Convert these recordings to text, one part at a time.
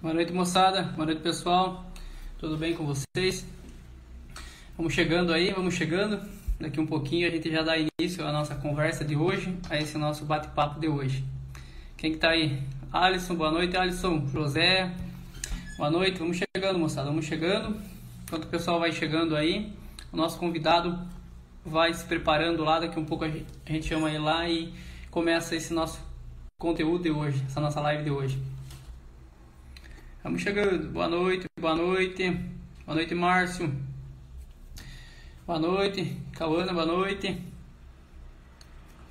Boa noite, moçada. Boa noite, pessoal. Tudo bem com vocês? Vamos chegando aí, vamos chegando. Daqui um pouquinho a gente já dá início à nossa conversa de hoje, a esse nosso bate-papo de hoje. Quem que tá aí? Alisson, boa noite, Alisson. José, boa noite. Vamos chegando, moçada, vamos chegando. Enquanto o pessoal vai chegando aí, o nosso convidado vai se preparando lá. Daqui um pouco a gente chama ele lá e começa esse nosso conteúdo de hoje, essa nossa live de hoje. Vamos chegando. Boa noite, boa noite. Boa noite, Márcio. Boa noite, Cauana, boa noite.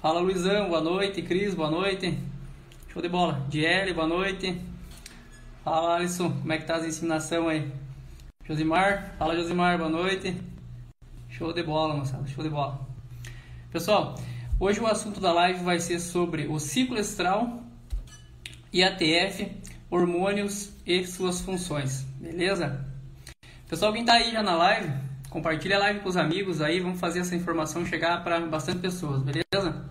Fala, Luizão, boa noite. Cris, boa noite. Show de bola. Diele, boa noite. Fala, Alisson, como é que tá as inseminação aí? Josimar, fala, Josimar, boa noite. Show de bola, moçada, show de bola. Pessoal, hoje o assunto da live vai ser sobre o ciclo estral, IATF, hormônios e suas funções, beleza? Pessoal, quem tá aí já na live, compartilha a live com os amigos aí, vamos fazer essa informação chegar para bastante pessoas, beleza?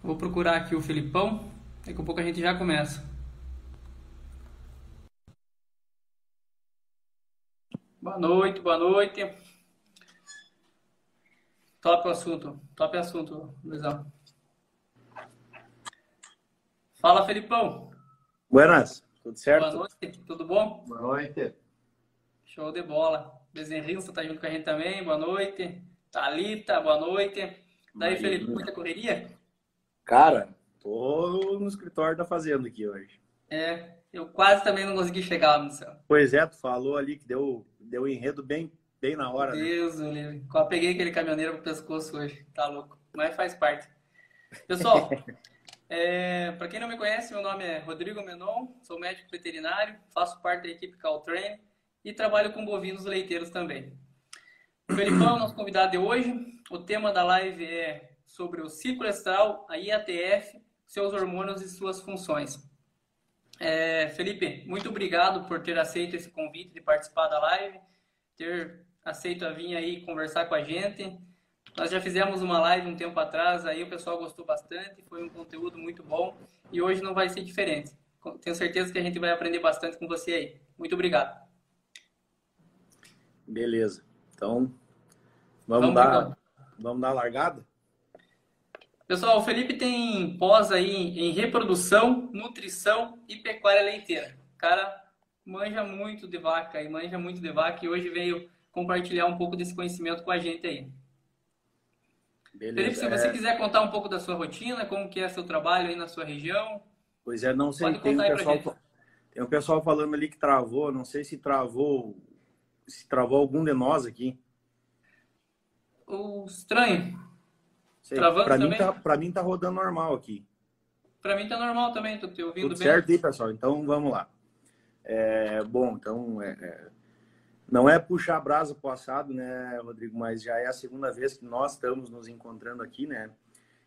Vou procurar aqui o Felipão, daqui a pouco a gente já começa. Boa noite. Top assunto, Luizão. Fala, Felipão. Buenas, tudo certo? Boa noite, tudo bom? Boa noite. Show de bola. Desenrista tá junto com a gente também, boa noite. Thalita, boa noite. Daí, Felipe, muita correria? Cara, tô no escritório da fazenda aqui hoje. Eu quase também não consegui chegar lá no céu. Pois é, tu falou ali que deu enredo bem na hora, Deus, né? Quase peguei aquele caminhoneiro pro pescoço hoje, tá louco. Mas faz parte. Pessoal, para quem não me conhece, meu nome é Rodrigo Menon, sou médico veterinário, faço parte da equipe Caltrain e trabalho com bovinos leiteiros também. O Felipão, nosso convidado de hoje, o tema da live é sobre o ciclo estral, a IATF, seus hormônios e suas funções. Felipe, muito obrigado por ter aceito esse convite de participar da live, ter aceito a vir aí conversar com a gente. Nós já fizemos uma live um tempo atrás, aí o pessoal gostou bastante, foi um conteúdo muito bom e hoje não vai ser diferente. Tenho certeza que a gente vai aprender bastante com você aí. Muito obrigado. Beleza. Então, vamos dar a largada? Pessoal, o Felipe tem pós aí em reprodução, nutrição e pecuária leiteira. O cara manja muito de vaca e hoje veio compartilhar um pouco desse conhecimento com a gente aí. Beleza. Felipe, se você quiser contar um pouco da sua rotina, como que é seu trabalho aí na sua região. Pois é, não sei, tem um pessoal falando ali que travou, não sei se travou algum de nós aqui. O estranho. Pra mim tá rodando normal aqui. Pra mim tá normal também, tô te ouvindo tudo bem. Certo aí, pessoal, então vamos lá. Bom, então não é puxar a brasa pro assado, né, Rodrigo? Mas já é a segunda vez que nós estamos nos encontrando aqui, né?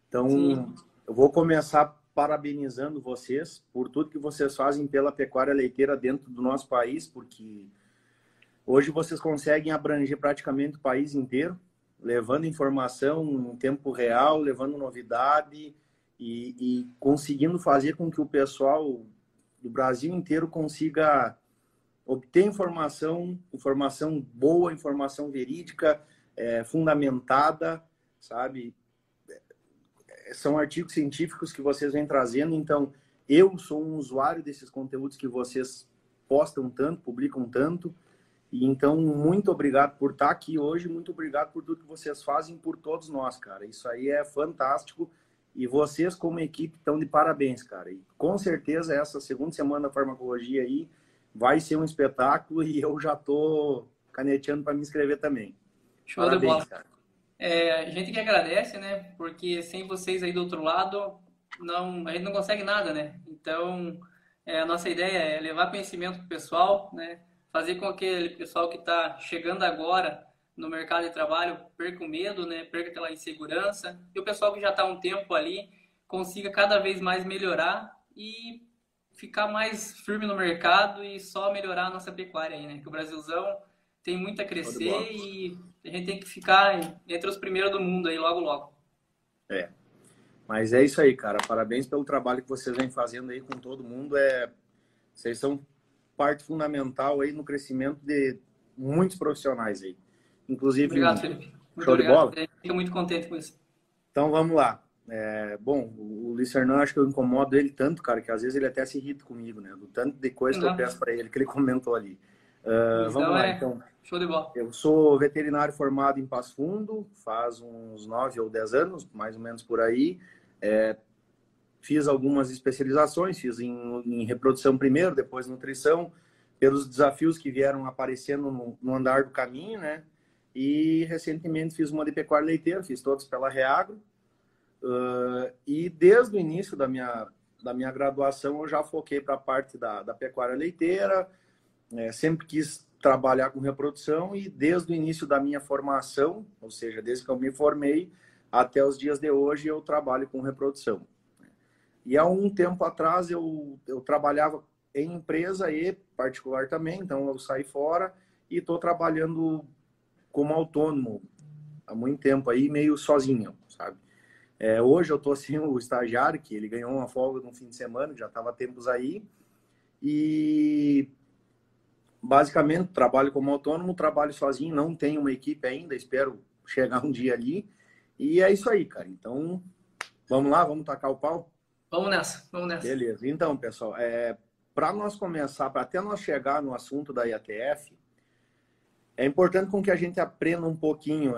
Então, sim, eu vou começar parabenizando vocês por tudo que vocês fazem pela pecuária leiteira dentro do nosso país, porque hoje vocês conseguem abranger praticamente o país inteiro, levando informação em tempo real, levando novidade e conseguindo fazer com que o pessoal do Brasil inteiro consiga obter informação boa, informação verídica, fundamentada, sabe? São artigos científicos que vocês vêm trazendo, então eu sou um usuário desses conteúdos que vocês postam tanto, publicam tanto, e então muito obrigado por estar aqui hoje, muito obrigado por tudo que vocês fazem por todos nós, cara. Isso aí é fantástico e vocês como equipe estão de parabéns, cara. E com certeza essa segunda semana da farmacologia aí vai ser um espetáculo e eu já tô caneteando para me inscrever também. Show parabéns, de bola. Cara. A gente que agradece, né? Porque sem vocês aí do outro lado, a gente não consegue nada, né? Então, a nossa ideia é levar conhecimento pro pessoal, né? Fazer com que aquele pessoal que está chegando agora no mercado de trabalho perca o medo, né? Perca aquela insegurança. E o pessoal que já está há um tempo ali consiga cada vez mais melhorar e ficar mais firme no mercado e só melhorar a nossa pecuária aí, né? Que o Brasilzão tem muito a crescer e a gente tem que ficar entre os primeiros do mundo aí logo, logo. Mas é isso aí, cara. Parabéns pelo trabalho que vocês vêm fazendo aí com todo mundo. Vocês são parte fundamental aí no crescimento de muitos profissionais aí. Inclusive, Obrigado, Felipe. Muito show de obrigado. bola? Fico muito contente com isso. Então, vamos lá. Bom, o Luiz Fernando, acho que eu incomodo ele tanto, cara, que às vezes ele até se irrita comigo, né? Do tanto de coisa que eu peço para ele, que ele comentou ali. Vamos lá, então. Show de bola. Eu sou veterinário formado em Passo Fundo, faz uns 9 ou 10 anos, mais ou menos por aí. Fiz algumas especializações, fiz em reprodução primeiro, depois nutrição, pelos desafios que vieram aparecendo no andar do caminho, né? E recentemente fiz uma de pecuária leiteira, fiz todos pela Reagro. E desde o início da minha graduação eu já foquei para a parte da pecuária leiteira, sempre quis trabalhar com reprodução e desde o início da minha formação, ou seja, desde que eu me formei até os dias de hoje eu trabalho com reprodução. E há um tempo atrás eu trabalhava em empresa e particular também, então eu saí fora e estou trabalhando como autônomo há muito tempo aí, meio sozinho, sabe? Hoje eu estou assim, o estagiário, que ele ganhou uma folga no fim de semana, já estava tempos aí, e basicamente trabalho como autônomo, trabalho sozinho, não tenho uma equipe ainda, espero chegar um dia ali, e é isso aí, cara. Então, vamos lá, vamos tacar o pau? Vamos nessa, vamos nessa. Beleza. Então, pessoal, para nós começar, para até nós chegar no assunto da IATF, é importante com que a gente aprenda um pouquinho,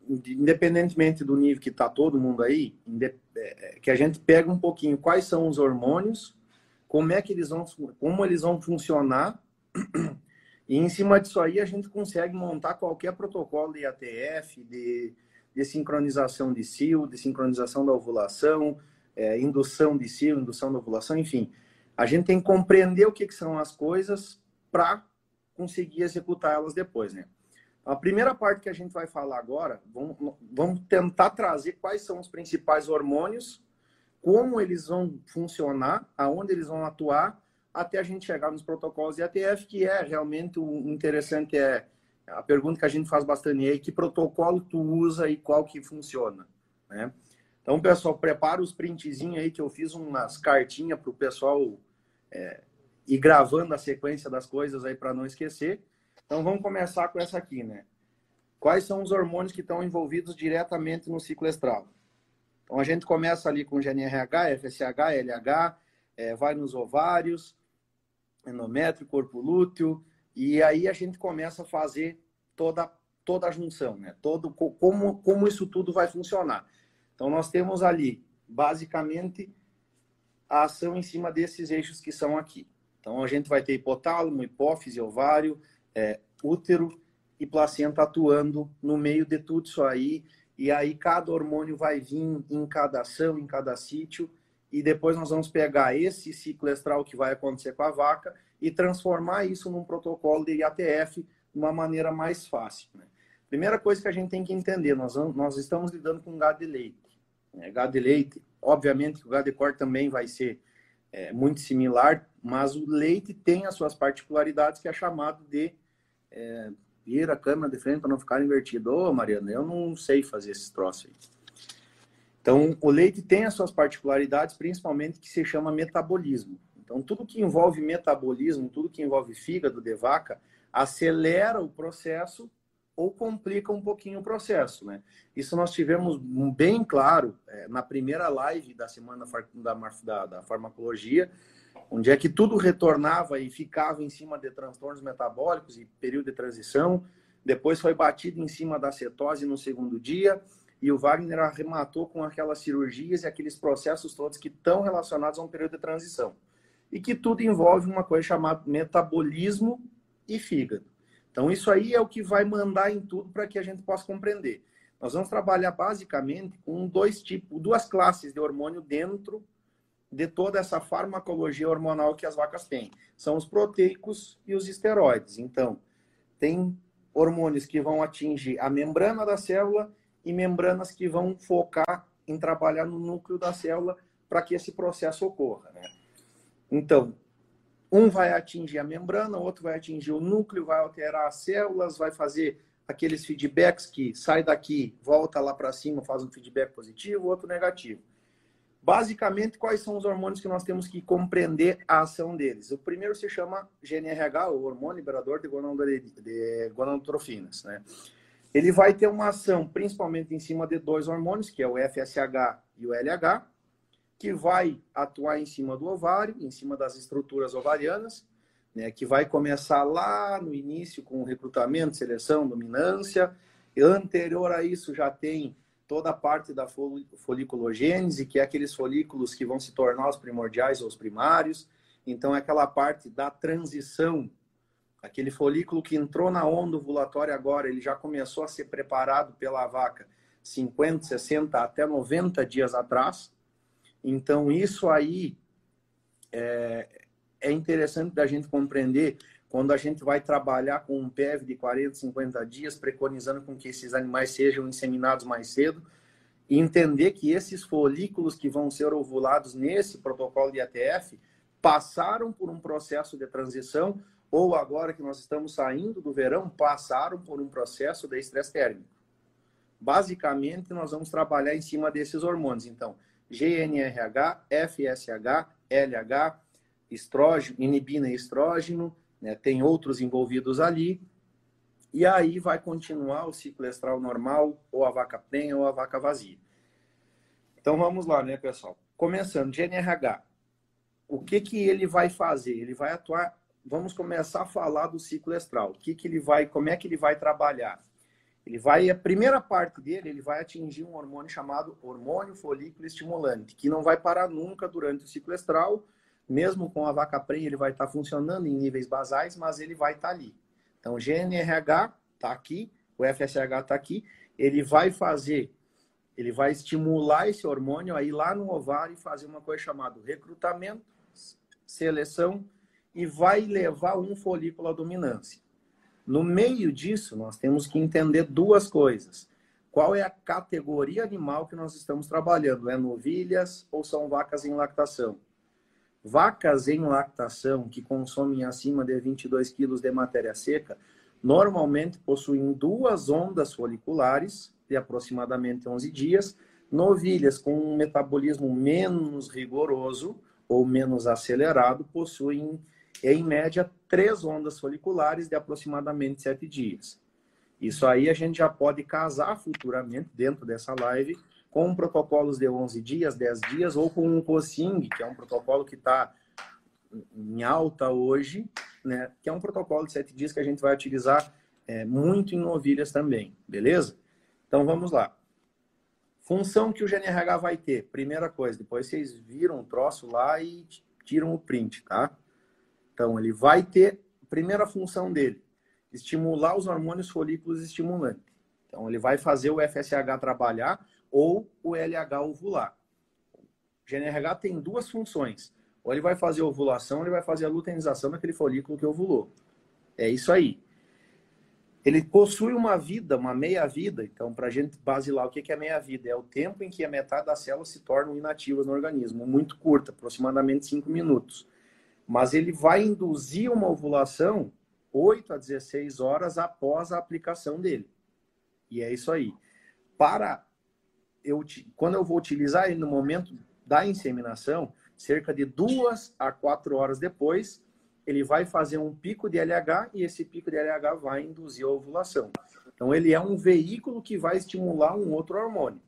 independentemente do nível que está todo mundo aí, que a gente pega um pouquinho quais são os hormônios, como eles vão funcionar, e em cima disso aí a gente consegue montar qualquer protocolo de IATF, de sincronização de cio, de sincronização da ovulação, indução de cio, indução da ovulação, enfim. A gente tem que compreender o que são as coisas para conseguir executar elas depois, né? A primeira parte que a gente vai falar agora, vamos tentar trazer quais são os principais hormônios, como eles vão funcionar, aonde eles vão atuar, até a gente chegar nos protocolos de IATF, que é realmente o interessante, a pergunta que a gente faz bastante aí, que protocolo tu usa e qual que funciona, né? Então, pessoal, prepara os printzinhos aí, que eu fiz umas cartinhas para o pessoal ir gravando a sequência das coisas aí para não esquecer. Então, vamos começar com essa aqui, né? Quais são os hormônios que estão envolvidos diretamente no ciclo estral? Então, a gente começa ali com GNRH, FSH, LH, vai nos ovários, endométrio, corpo lúteo, e aí a gente começa a fazer toda a junção, né? Como isso tudo vai funcionar. Então, nós temos ali, basicamente, a ação em cima desses eixos que são aqui. Então, a gente vai ter hipotálamo, hipófise, ovário, útero e placenta atuando no meio de tudo isso aí. E aí, cada hormônio vai vir em cada ação, em cada sítio. E depois nós vamos pegar esse ciclo estral que vai acontecer com a vaca e transformar isso num protocolo de IATF de uma maneira mais fácil, né? Primeira coisa que a gente tem que entender, nós estamos lidando com gado de leite. Gado de leite, obviamente, o gado de corte também vai ser muito similar, mas o leite tem as suas particularidades, que é chamado de vira a câmera de frente para não ficar invertido. Ô, Mariana, eu não sei fazer esses troços aí. Então, o leite tem as suas particularidades, principalmente que se chama metabolismo. Então, tudo que envolve metabolismo, tudo que envolve fígado de vaca, acelera o processo ou complica um pouquinho o processo, né? Isso nós tivemos bem claro na primeira live da semana da farmacologia, onde é que tudo retornava e ficava em cima de transtornos metabólicos e período de transição. Depois foi batido em cima da cetose no segundo dia, e o Wagner arrematou com aquelas cirurgias e aqueles processos todos que estão relacionados a um período de transição. E que tudo envolve uma coisa chamada metabolismo e fígado. Então, isso aí é o que vai mandar em tudo para que a gente possa compreender. Nós vamos trabalhar basicamente com duas classes de hormônio dentro de toda essa farmacologia hormonal que as vacas têm. São os proteicos e os esteroides. Então, tem hormônios que vão atingir a membrana da célula e membranas que vão focar em trabalhar no núcleo da célula para que esse processo ocorra, né? Então, um vai atingir a membrana, o outro vai atingir o núcleo, vai alterar as células, vai fazer aqueles feedbacks que sai daqui, volta lá para cima, faz um feedback positivo, outro negativo. Basicamente, quais são os hormônios que nós temos que compreender a ação deles? O primeiro se chama GNRH, o hormônio liberador de gonadotrofinas, né? Ele vai ter uma ação principalmente em cima de dois hormônios, que é o FSH e o LH, que vai atuar em cima do ovário, em cima das estruturas ovarianas, né? Que vai começar lá no início com o recrutamento, seleção, dominância. E anterior a isso já tem toda a parte da foliculogênese, que é aqueles folículos que vão se tornar os primordiais ou os primários. Então, é aquela parte da transição, aquele folículo que entrou na onda ovulatória agora, ele já começou a ser preparado pela vaca 50, 60, até 90 dias atrás. Então, isso aí é interessante da gente compreender quando a gente vai trabalhar com um PEV de 40, 50 dias, preconizando com que esses animais sejam inseminados mais cedo, e entender que esses folículos que vão ser ovulados nesse protocolo de ATF passaram por um processo de transição, ou agora que nós estamos saindo do verão, passaram por um processo de estresse térmico. Basicamente, nós vamos trabalhar em cima desses hormônios. Então, GNRH, FSH, LH, estrógeno, inibina estrógeno, né? Tem outros envolvidos ali. E aí vai continuar o ciclo estral normal, ou a vaca prenha, ou a vaca vazia. Então vamos lá, né, pessoal? Começando, GNRH. O que ele vai fazer? Ele vai atuar... Vamos começar a falar do ciclo estral. Como é que ele vai trabalhar? A primeira parte dele, ele vai atingir um hormônio chamado hormônio folículo estimulante, que não vai parar nunca durante o ciclo estral. Mesmo com a vaca prenha, ele vai estar funcionando em níveis basais, mas ele vai estar ali. Então, o GNRH está aqui, o FSH está aqui. Ele vai estimular esse hormônio aí lá no ovário e fazer uma coisa chamada recrutamento, seleção, e vai levar um folículo à dominância. No meio disso, nós temos que entender duas coisas. Qual é a categoria animal que nós estamos trabalhando? É novilhas ou são vacas em lactação? Vacas em lactação que consomem acima de 22 quilos de matéria seca, normalmente possuem duas ondas foliculares de aproximadamente 11 dias. Novilhas com um metabolismo menos rigoroso ou menos acelerado possuem, em média, 3 ondas foliculares de aproximadamente 7 dias. Isso aí a gente já pode casar futuramente, dentro dessa live, com protocolos de 11 dias, 10 dias, ou com um COSING, que é um protocolo que está em alta hoje, né? Que é um protocolo de 7 dias que a gente vai utilizar muito em novilhas também, beleza? Então vamos lá. Função que o GNRH vai ter. Primeira coisa, depois vocês viram o troço lá e tiram o print, tá? Então ele vai ter, primeira função dele, estimular os hormônios folículos estimulantes. Então ele vai fazer o FSH trabalhar ou o LH ovular. O GNRH tem duas funções. Ou ele vai fazer a ovulação, ou ele vai fazer a luteinização daquele folículo que ovulou. É isso aí. Ele possui uma vida, uma meia-vida. Então, para a gente basilar, o que é meia-vida? É o tempo em que a metade das células se tornam inativas no organismo. Muito curta, aproximadamente 5 minutos. Mas ele vai induzir uma ovulação 8 a 16 horas após a aplicação dele. E é isso aí. Quando eu vou utilizar ele no momento da inseminação, cerca de 2 a 4 horas depois, ele vai fazer um pico de LH e esse pico de LH vai induzir a ovulação. Então, ele é um veículo que vai estimular um outro hormônio.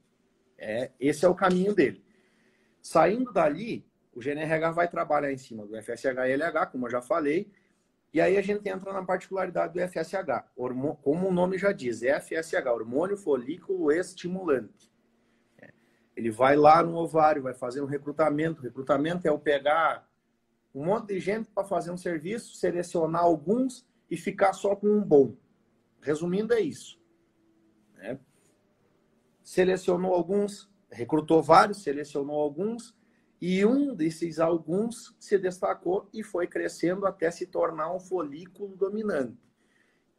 Esse é o caminho dele. Saindo dali, o GNRH vai trabalhar em cima do FSH e LH, como eu já falei, e aí a gente entra na particularidade do FSH. Como o nome já diz, FSH, hormônio folículo estimulante. Ele vai lá no ovário, vai fazer um recrutamento. Recrutamento é o pegar um monte de gente para fazer um serviço, selecionar alguns e ficar só com um bom. Resumindo, é isso. Selecionou alguns, recrutou vários, selecionou alguns, e um desses alguns se destacou e foi crescendo até se tornar um folículo dominante.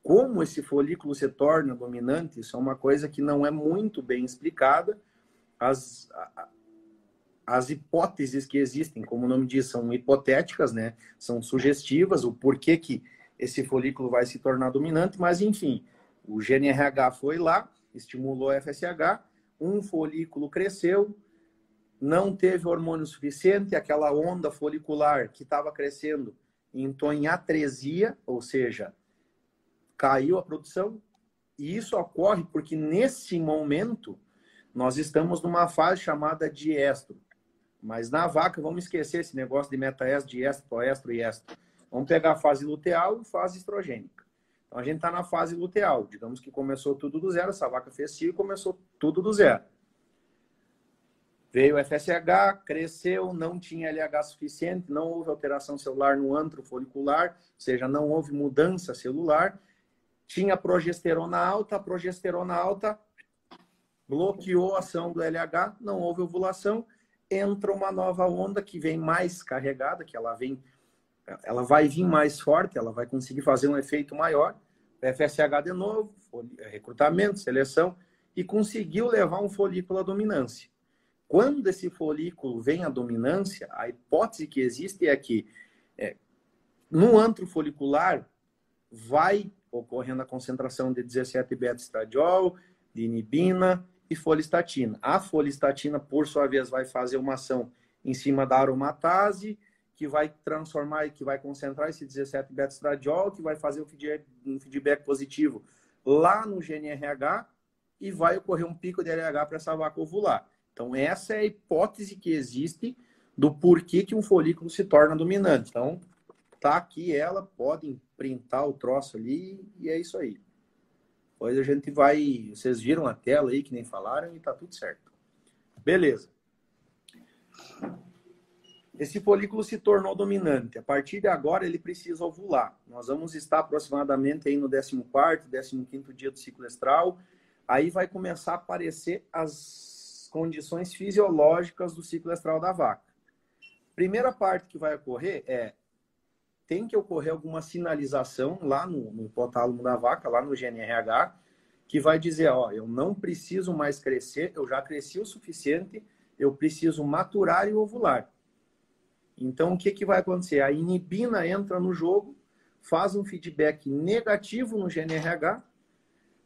Como esse folículo se torna dominante, isso é uma coisa que não é muito bem explicada. As hipóteses que existem, como o nome diz, são hipotéticas, né? São sugestivas, o porquê que esse folículo vai se tornar dominante, mas enfim, o GNRH foi lá, estimulou a FSH, um folículo cresceu, não teve hormônio suficiente, aquela onda folicular que estava crescendo entrou em atresia, ou seja, caiu a produção. E isso ocorre porque nesse momento nós estamos numa fase chamada de estro. Mas na vaca, vamos esquecer esse negócio de metaestro, diestro, proestro e estro. Vamos pegar a fase luteal e fase estrogênica. Então a gente está na fase luteal. Digamos que começou tudo do zero, essa vaca fez cio e começou tudo do zero. Veio o FSH, cresceu, não tinha LH suficiente, não houve alteração celular no antro folicular, ou seja, não houve mudança celular. Tinha progesterona alta, a progesterona alta bloqueou a ação do LH, não houve ovulação, entra uma nova onda que vem mais carregada, que ela vai vir mais forte, ela vai conseguir fazer um efeito maior. FSH de novo, recrutamento, seleção, e conseguiu levar um folículo à dominância. Quando esse folículo vem à dominância, a hipótese que existe é que no antro folicular vai ocorrendo a concentração de 17-beta-estradiol, de inibina e folistatina. A folistatina, por sua vez, vai fazer uma ação em cima da aromatase, que vai transformar e que vai concentrar esse 17-beta-estradiol, que vai fazer um feedback positivo lá no GNRH e vai ocorrer um pico de LH para essa vaca ovular. Então, essa é a hipótese que existe do porquê que um folículo se torna dominante. Então, tá aqui ela, podem printar o troço ali e é isso aí. Depois a gente vai... Vocês viram a tela aí, que nem falaram, e tá tudo certo. Beleza. Esse folículo se tornou dominante. A partir de agora, ele precisa ovular. Nós vamos estar aproximadamente aí no 14º, 15º dia do ciclo estral. Aí vai começar a aparecer as condições fisiológicas do ciclo estral da vaca. Primeira parte que vai ocorrer tem que ocorrer alguma sinalização lá no hipotálamo da vaca, lá no GNRH, que vai dizer, ó, eu não preciso mais crescer, eu já cresci o suficiente, eu preciso maturar e ovular. Então, o que vai acontecer? A inibina entra no jogo, faz um feedback negativo no GNRH,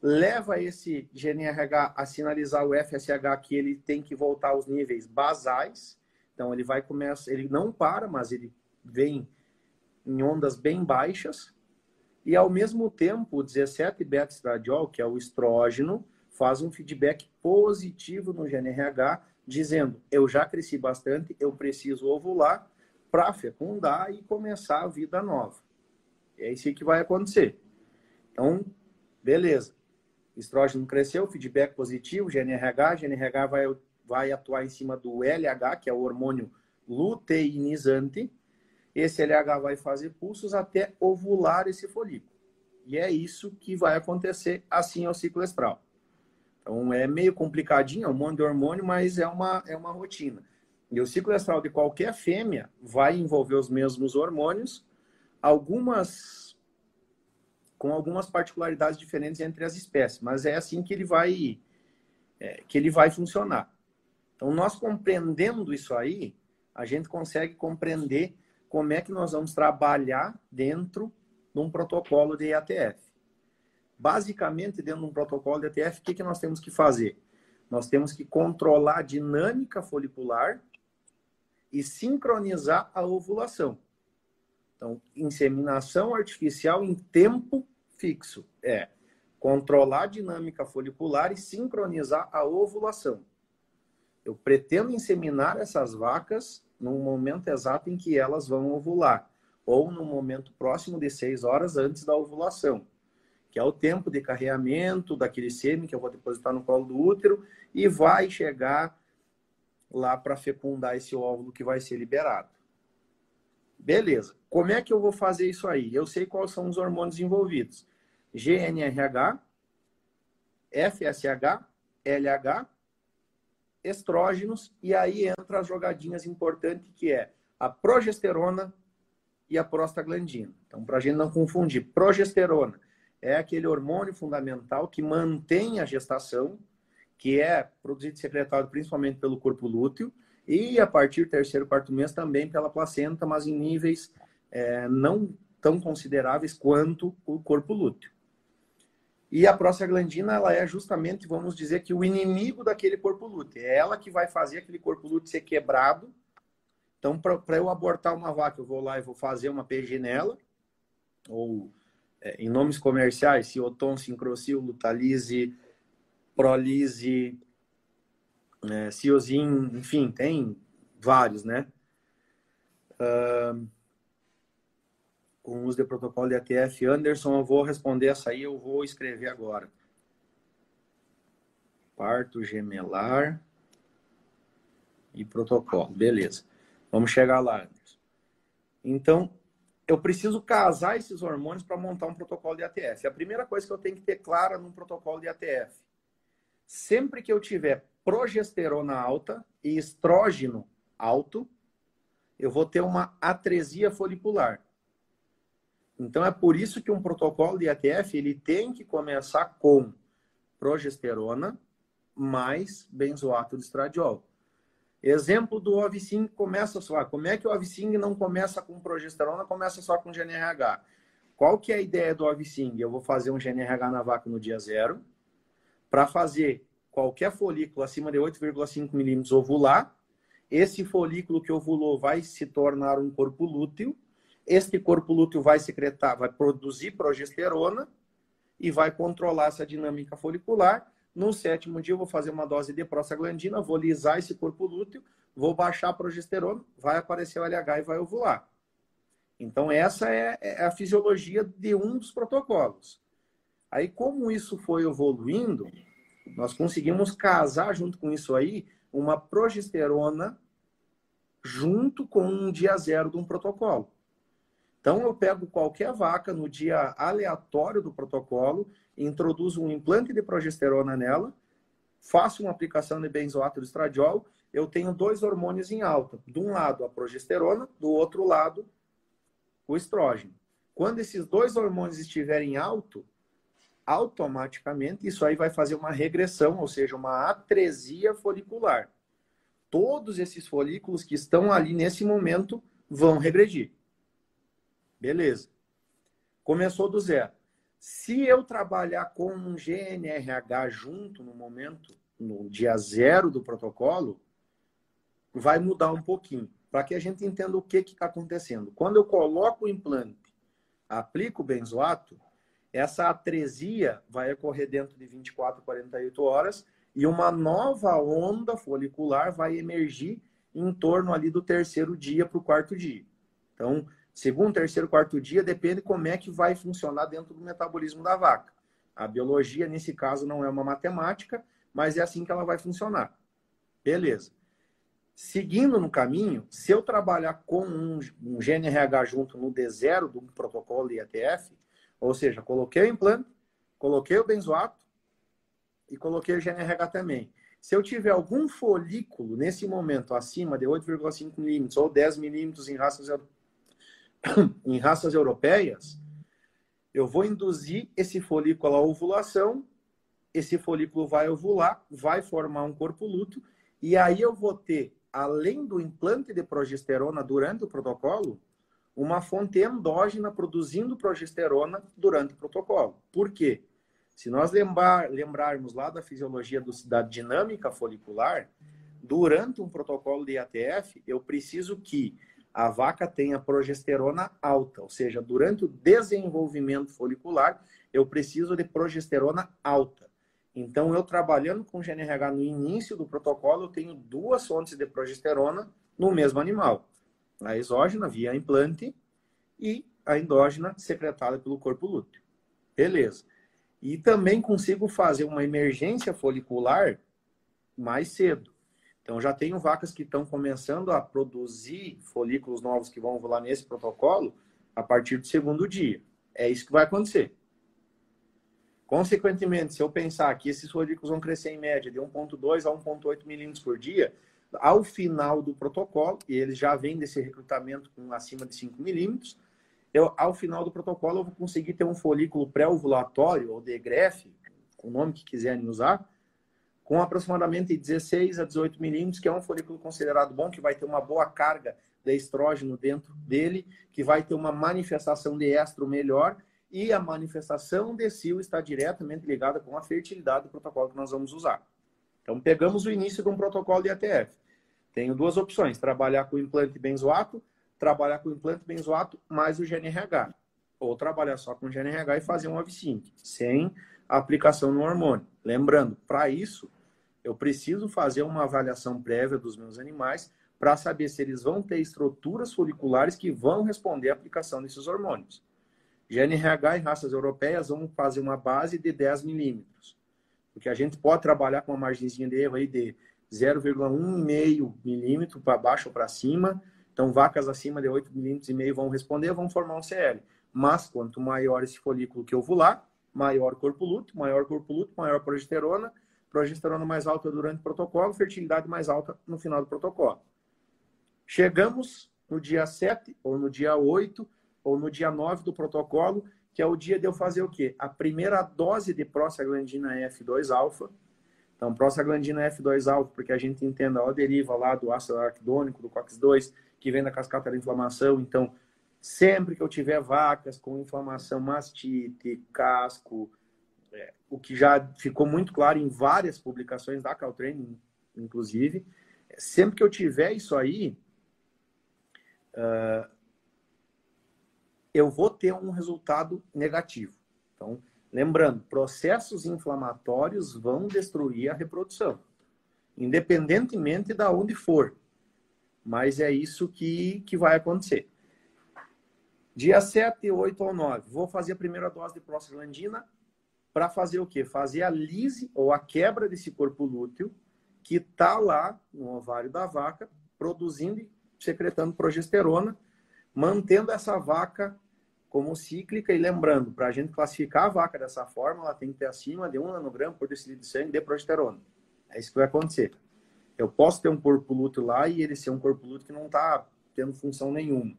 leva esse GNRH a sinalizar o FSH que ele tem que voltar aos níveis basais. Então, ele vai começar, ele não para, mas ele vem em ondas bem baixas. E, ao mesmo tempo, o 17-beta-estradiol, que é o estrógeno, faz um feedback positivo no GNRH, dizendo, eu já cresci bastante, eu preciso ovular para fecundar e começar a vida nova. É isso que vai acontecer. Então, beleza. Estrógeno cresceu, feedback positivo, GNRH vai atuar em cima do LH, que é o hormônio luteinizante. Esse LH vai fazer pulsos até ovular esse folículo. E é isso que vai acontecer assim ao ciclo estral. Então é meio complicadinho, é um monte de hormônio, mas é uma rotina. E o ciclo estral de qualquer fêmea vai envolver os mesmos hormônios, com algumas particularidades diferentes entre as espécies, mas é assim que ele vai funcionar. Então, nós compreendendo isso aí, a gente consegue compreender como é que nós vamos trabalhar dentro de um protocolo de IATF. Basicamente, dentro de um protocolo de IATF, o que nós temos que fazer? Nós temos que controlar a dinâmica folicular e sincronizar a ovulação. Então, inseminação artificial em tempo fixo é controlar a dinâmica folicular e sincronizar a ovulação. Eu pretendo inseminar essas vacas no momento exato em que elas vão ovular, ou no momento próximo de 6 horas antes da ovulação, que é o tempo de carreamento daquele sêmen que eu vou depositar no colo do útero e vai chegar lá para fecundar esse óvulo que vai ser liberado. Beleza. Como é que eu vou fazer isso aí? Eu sei quais são os hormônios envolvidos. GNRH, FSH, LH, estrógenos, e aí entra as jogadinhas importantes, que é a progesterona e a prostaglandina. Então, para a gente não confundir, progesterona é aquele hormônio fundamental que mantém a gestação, que é produzido e secretado principalmente pelo corpo lúteo, e a partir do 3º, 4º mês também pela placenta, mas em níveis não tão consideráveis quanto o corpo lúteo. E a prostaglandina, ela é justamente, vamos dizer, que o inimigo daquele corpo lúteo. É ela que vai fazer aquele corpo lúteo ser quebrado. Então, para eu abortar uma vaca, eu vou lá e vou fazer uma PG nela, ou em nomes comerciais, Cioton, Sincrocil, Lutalize, Prolise, Ciozin, enfim, tem vários, né? Com uso de protocolo de ATF. Anderson, eu vou responder essa aí, eu vou escrever agora. Parto gemelar e protocolo. Beleza. Vamos chegar lá, Anderson. Então, eu preciso casar esses hormônios para montar um protocolo de ATF. A primeira coisa que eu tenho que ter clara num protocolo de ATF, sempre que eu tiver progesterona alta e estrógeno alto, eu vou ter uma atresia folicular. Então, é por isso que um protocolo de ATF ele tem que começar com progesterona mais benzoato de estradiol. Exemplo do Ovicing começa só. Como é que o Ovicing não começa com progesterona, começa só com GNRH? Qual que é a ideia do Ovicing? Eu vou fazer um GNRH na vaca no dia 0 para fazer qualquer folículo acima de 8,5 milímetros ovular. Esse folículo que ovulou vai se tornar um corpo lúteo. Este corpo lúteo vai secretar, vai produzir progesterona e vai controlar essa dinâmica folicular. No 7º dia, eu vou fazer uma dose de prostaglandina, vou lisar esse corpo lúteo, vou baixar a progesterona, vai aparecer o LH e vai ovular. Então, essa é a fisiologia de um dos protocolos. Aí, como isso foi evoluindo, nós conseguimos casar junto com isso aí uma progesterona junto com um dia 0 de um protocolo. Então, eu pego qualquer vaca no dia aleatório do protocolo, introduzo um implante de progesterona nela, faço uma aplicação de benzoato de estradiol, eu tenho 2 hormônios em alta. De um lado, a progesterona, do outro lado, o estrógeno. Quando esses 2 hormônios estiverem alto, automaticamente isso aí vai fazer uma regressão, ou seja, uma atresia folicular. Todos esses folículos que estão ali nesse momento vão regredir. Beleza. Começou do 0. Se eu trabalhar com um GNRH junto no momento, no dia 0 do protocolo, vai mudar um pouquinho. Para que a gente entenda o que está acontecendo. Quando eu coloco o implante, aplico o benzoato, essa atresia vai ocorrer dentro de 24 a 48 horas e uma nova onda folicular vai emergir em torno ali do 3º dia para o 4º dia. Então, segundo, 3º, 4º dia, depende como é que vai funcionar dentro do metabolismo da vaca. A biologia, nesse caso, não é uma matemática, mas é assim que ela vai funcionar. Beleza. Seguindo no caminho, se eu trabalhar com um GNRH junto no D0 do protocolo IATF, ou seja, coloquei o implante, coloquei o benzoato e coloquei o GNRH também. Se eu tiver algum folículo nesse momento acima de 8,5 milímetros ou 10 milímetros em raças europeias, eu vou induzir esse folículo à ovulação, esse folículo vai ovular, vai formar um corpo lúteo, e aí eu vou ter, além do implante de progesterona durante o protocolo, uma fonte endógena produzindo progesterona durante o protocolo. Por quê? Se nós lembrarmos lá da fisiologia da dinâmica folicular, durante um protocolo de IATF, eu preciso que a vaca tenha progesterona alta, ou seja, durante o desenvolvimento folicular, eu preciso de progesterona alta. Então, eu trabalhando com GNRH no início do protocolo, eu tenho 2 fontes de progesterona no mesmo animal. A exógena via implante e a endógena secretada pelo corpo lúteo. Beleza. E também consigo fazer uma emergência folicular mais cedo. Então, já tenho vacas que estão começando a produzir folículos novos que vão ovular nesse protocolo a partir do 2º dia. É isso que vai acontecer. Consequentemente, se eu pensar que esses folículos vão crescer em média de 1,2 a 1,8 milímetros por dia, ao final do protocolo, e eles já vêm desse recrutamento com acima de 5 milímetros, ao final do protocolo eu vou conseguir ter um folículo pré-ovulatório, ou DGREF, com o nome que quiserem usar, com aproximadamente 16 a 18 milímetros, que é um folículo considerado bom, que vai ter uma boa carga de estrógeno dentro dele, que vai ter uma manifestação de estro melhor e a manifestação de cio está diretamente ligada com a fertilidade do protocolo que nós vamos usar. Então, pegamos o início de um protocolo de ATF. Tenho duas opções, trabalhar com implante benzoato, trabalhar com implante benzoato mais o GNRH, ou trabalhar só com o GNRH e fazer um AVSync, sem aplicação no hormônio. Lembrando, para isso, eu preciso fazer uma avaliação prévia dos meus animais para saber se eles vão ter estruturas foliculares que vão responder à aplicação desses hormônios. GNRH em raças europeias vão fazer uma base de 10 milímetros, porque a gente pode trabalhar com uma margenzinha de erro aí de 0,1,5 milímetro para baixo ou para cima. Então, vacas acima de 8,5 milímetros vão responder, vão formar um CL. Mas, quanto maior esse folículo que ovular, maior corpo lúteo, maior progesterona, progesterona mais alta durante o protocolo, fertilidade mais alta no final do protocolo. Chegamos no dia 7, ou no dia 8, ou no dia 9 do protocolo, que é o dia de eu fazer o quê? A primeira dose de prostaglandina F2-alfa. Então, prostaglandina F2-alfa, porque a gente entenda, ela deriva lá do ácido araquidônico, do COX-2, que vem da cascata da inflamação. Então, sempre que eu tiver vacas com inflamação, mastite, casco, o que já ficou muito claro em várias publicações da Caltrane, inclusive, sempre que eu tiver isso aí, eu vou ter um resultado negativo. Então, lembrando, processos inflamatórios vão destruir a reprodução, independentemente de onde for. Mas é isso que vai acontecer. Dia 7, 8 ou 9, vou fazer a primeira dose de prostaglandina para fazer o quê? Fazer a lise ou a quebra desse corpo lúteo que está lá no ovário da vaca, produzindo e secretando progesterona, mantendo essa vaca como cíclica. E lembrando, para a gente classificar a vaca dessa forma, ela tem que ter acima de 1 nanograma por decilitro de sangue de progesterona. É isso que vai acontecer. Eu posso ter um corpo lúteo lá e ele ser um corpo lúteo que não está tendo função nenhuma.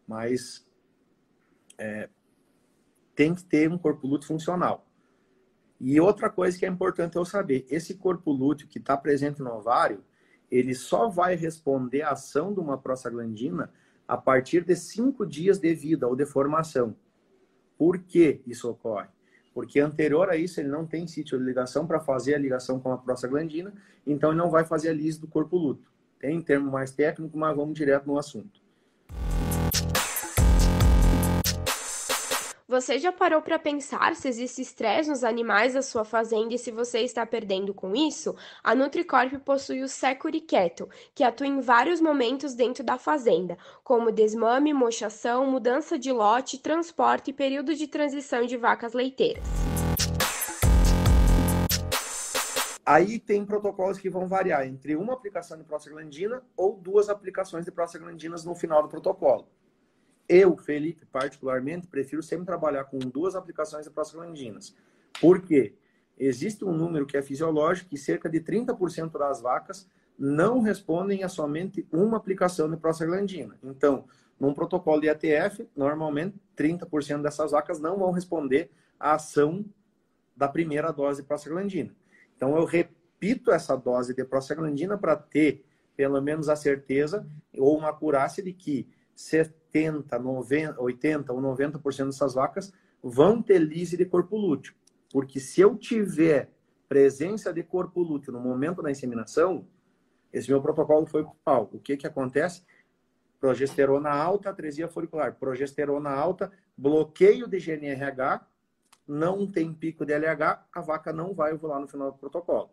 Mas tem que ter um corpo lúteo funcional. E outra coisa que é importante eu saber, esse corpo lúteo que está presente no ovário, ele só vai responder à ação de uma prostaglandina a partir de 5 dias de vida ou de formação. Por que isso ocorre? Porque anterior a isso ele não tem sítio de ligação para fazer a ligação com a prostaglandina, então ele não vai fazer a lise do corpo lúteo. Tem termo mais técnico, mas vamos direto no assunto. Você já parou para pensar se existe estresse nos animais da sua fazenda e se você está perdendo com isso? A Nutricorp possui o Securi Cattle, que atua em vários momentos dentro da fazenda, como desmame, mochação, mudança de lote, transporte e período de transição de vacas leiteiras. Aí tem protocolos que vão variar entre uma aplicação de prostaglandina ou 2 aplicações de prostaglandinas no final do protocolo. Eu, Felipe, particularmente, prefiro sempre trabalhar com 2 aplicações de prostaglandinas. Por quê? Existe um número que é fisiológico que cerca de 30% das vacas não respondem a somente uma aplicação de prostaglandina. Então, num protocolo de ATF, normalmente 30% dessas vacas não vão responder à ação da primeira dose de prostaglandina. Então, eu repito essa dose de prostaglandina para ter, pelo menos, a certeza ou uma acurácia de que 70, 90, 80 ou 90% dessas vacas vão ter lise de corpo lúteo. Porque se eu tiver presença de corpo lúteo no momento da inseminação, esse meu protocolo foi para o pau. O que acontece? Progesterona alta, atresia folicular. Progesterona alta, bloqueio de GNRH, não tem pico de LH, a vaca não vai ovular no final do protocolo.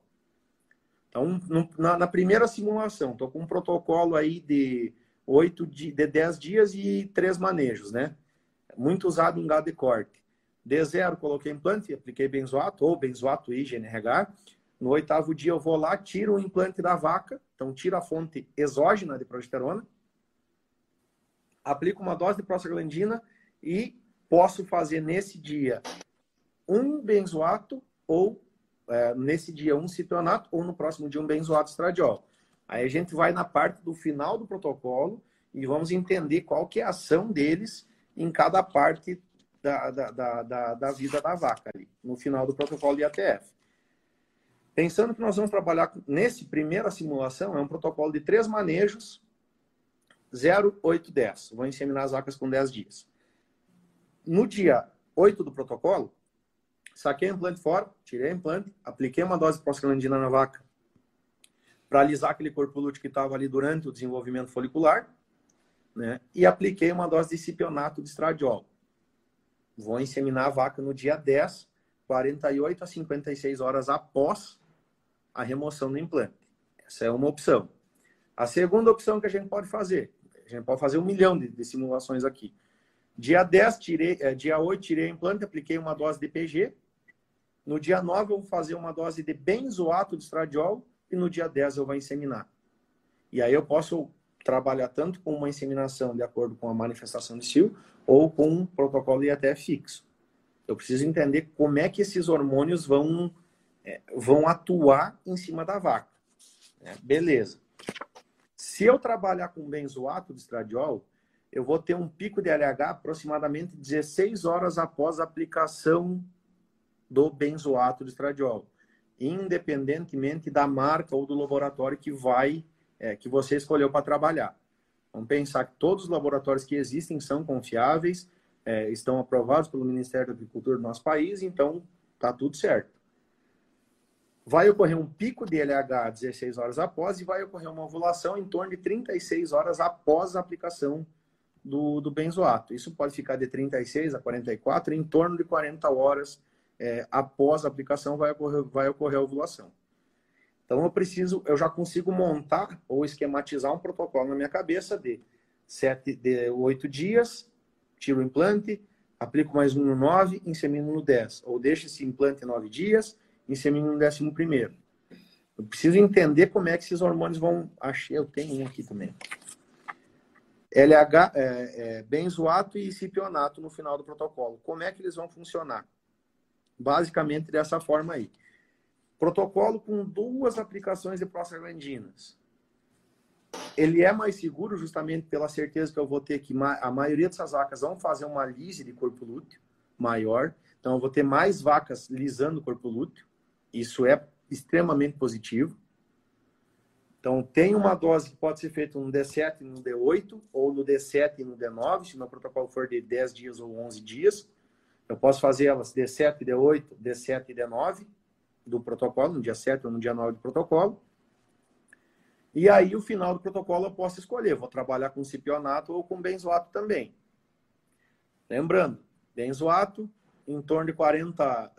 Então, na primeira simulação, estou com um protocolo aí de 10 dias e 3 manejos, né? Muito usado em gado de corte. D0, coloquei implante, apliquei benzoato ou benzoato e GNRH. No 8º dia eu vou lá, tiro o implante da vaca, então tiro a fonte exógena de progesterona, aplico uma dose de prostaglandina e posso fazer nesse dia um benzoato ou nesse dia um citonato ou no próximo dia um benzoato estradiol. Aí a gente vai na parte do final do protocolo e vamos entender qual que é a ação deles em cada parte da vida da vaca ali, no final do protocolo de ATF. Pensando que nós vamos trabalhar nesse primeira simulação, é um protocolo de 3 manejos, 0, 8, 10. Vou inseminar as vacas com 10 dias. No dia 8 do protocolo, saquei o implante fora, tirei o implante, apliquei uma dose de prostaglandina na vaca para alisar aquele corpo lúteo que estava ali durante o desenvolvimento folicular, né? E apliquei uma dose de cipionato de estradiol. Vou inseminar a vaca no dia 10, 48 a 56 horas após a remoção do implante. Essa é uma opção. A segunda opção que a gente pode fazer 1 milhão de simulações aqui. Dia 10, dia 8, tirei o implante, apliquei uma dose de PG. No dia 9, eu vou fazer uma dose de benzoato de estradiol e no dia 10 eu vou inseminar. E aí eu posso trabalhar tanto com uma inseminação de acordo com a manifestação de cio ou com um protocolo IATF fixo. Eu preciso entender como é que esses hormônios vão atuar em cima da vaca. Beleza. Se eu trabalhar com benzoato de estradiol, eu vou ter um pico de LH aproximadamente 16 horas após a aplicação do benzoato de estradiol, independentemente da marca ou do laboratório que você escolheu para trabalhar. Vamos pensar que todos os laboratórios que existem são confiáveis, estão aprovados pelo Ministério da Agricultura do nosso país, então está tudo certo. Vai ocorrer um pico de LH 16 horas após e vai ocorrer uma ovulação em torno de 36 horas após a aplicação do benzoato. Isso pode ficar de 36 a 44, em torno de 40 horas após a aplicação vai ocorrer a ovulação. Então eu já consigo montar ou esquematizar um protocolo na minha cabeça de 8 dias, tiro o implante, aplico mais um no 9, insemino no 10. Ou deixo esse implante 9 dias, insemino no 11º. Eu preciso entender como é que esses hormônios vão... eu tenho um aqui também. LH, benzoato e cipionato no final do protocolo. Como é que eles vão funcionar? Basicamente dessa forma aí. Protocolo com 2 aplicações de prostaglandinas. Ele é mais seguro justamente pela certeza que eu vou ter que a maioria dessas vacas vão fazer uma lise de corpo lúteo maior. Então eu vou ter mais vacas lisando o corpo lúteo. Isso é extremamente positivo. Então tem uma dose que pode ser feita no D7 e no D8, ou no D7 e no D9, se meu protocolo for de 10 dias ou 11 dias. Eu posso fazer elas D7, D8, D7 e D9 do protocolo, no dia 7 ou no dia 9 do protocolo. E aí, o final do protocolo eu posso escolher. Vou trabalhar com cipionato ou com benzoato também. Lembrando, benzoato, em torno de 40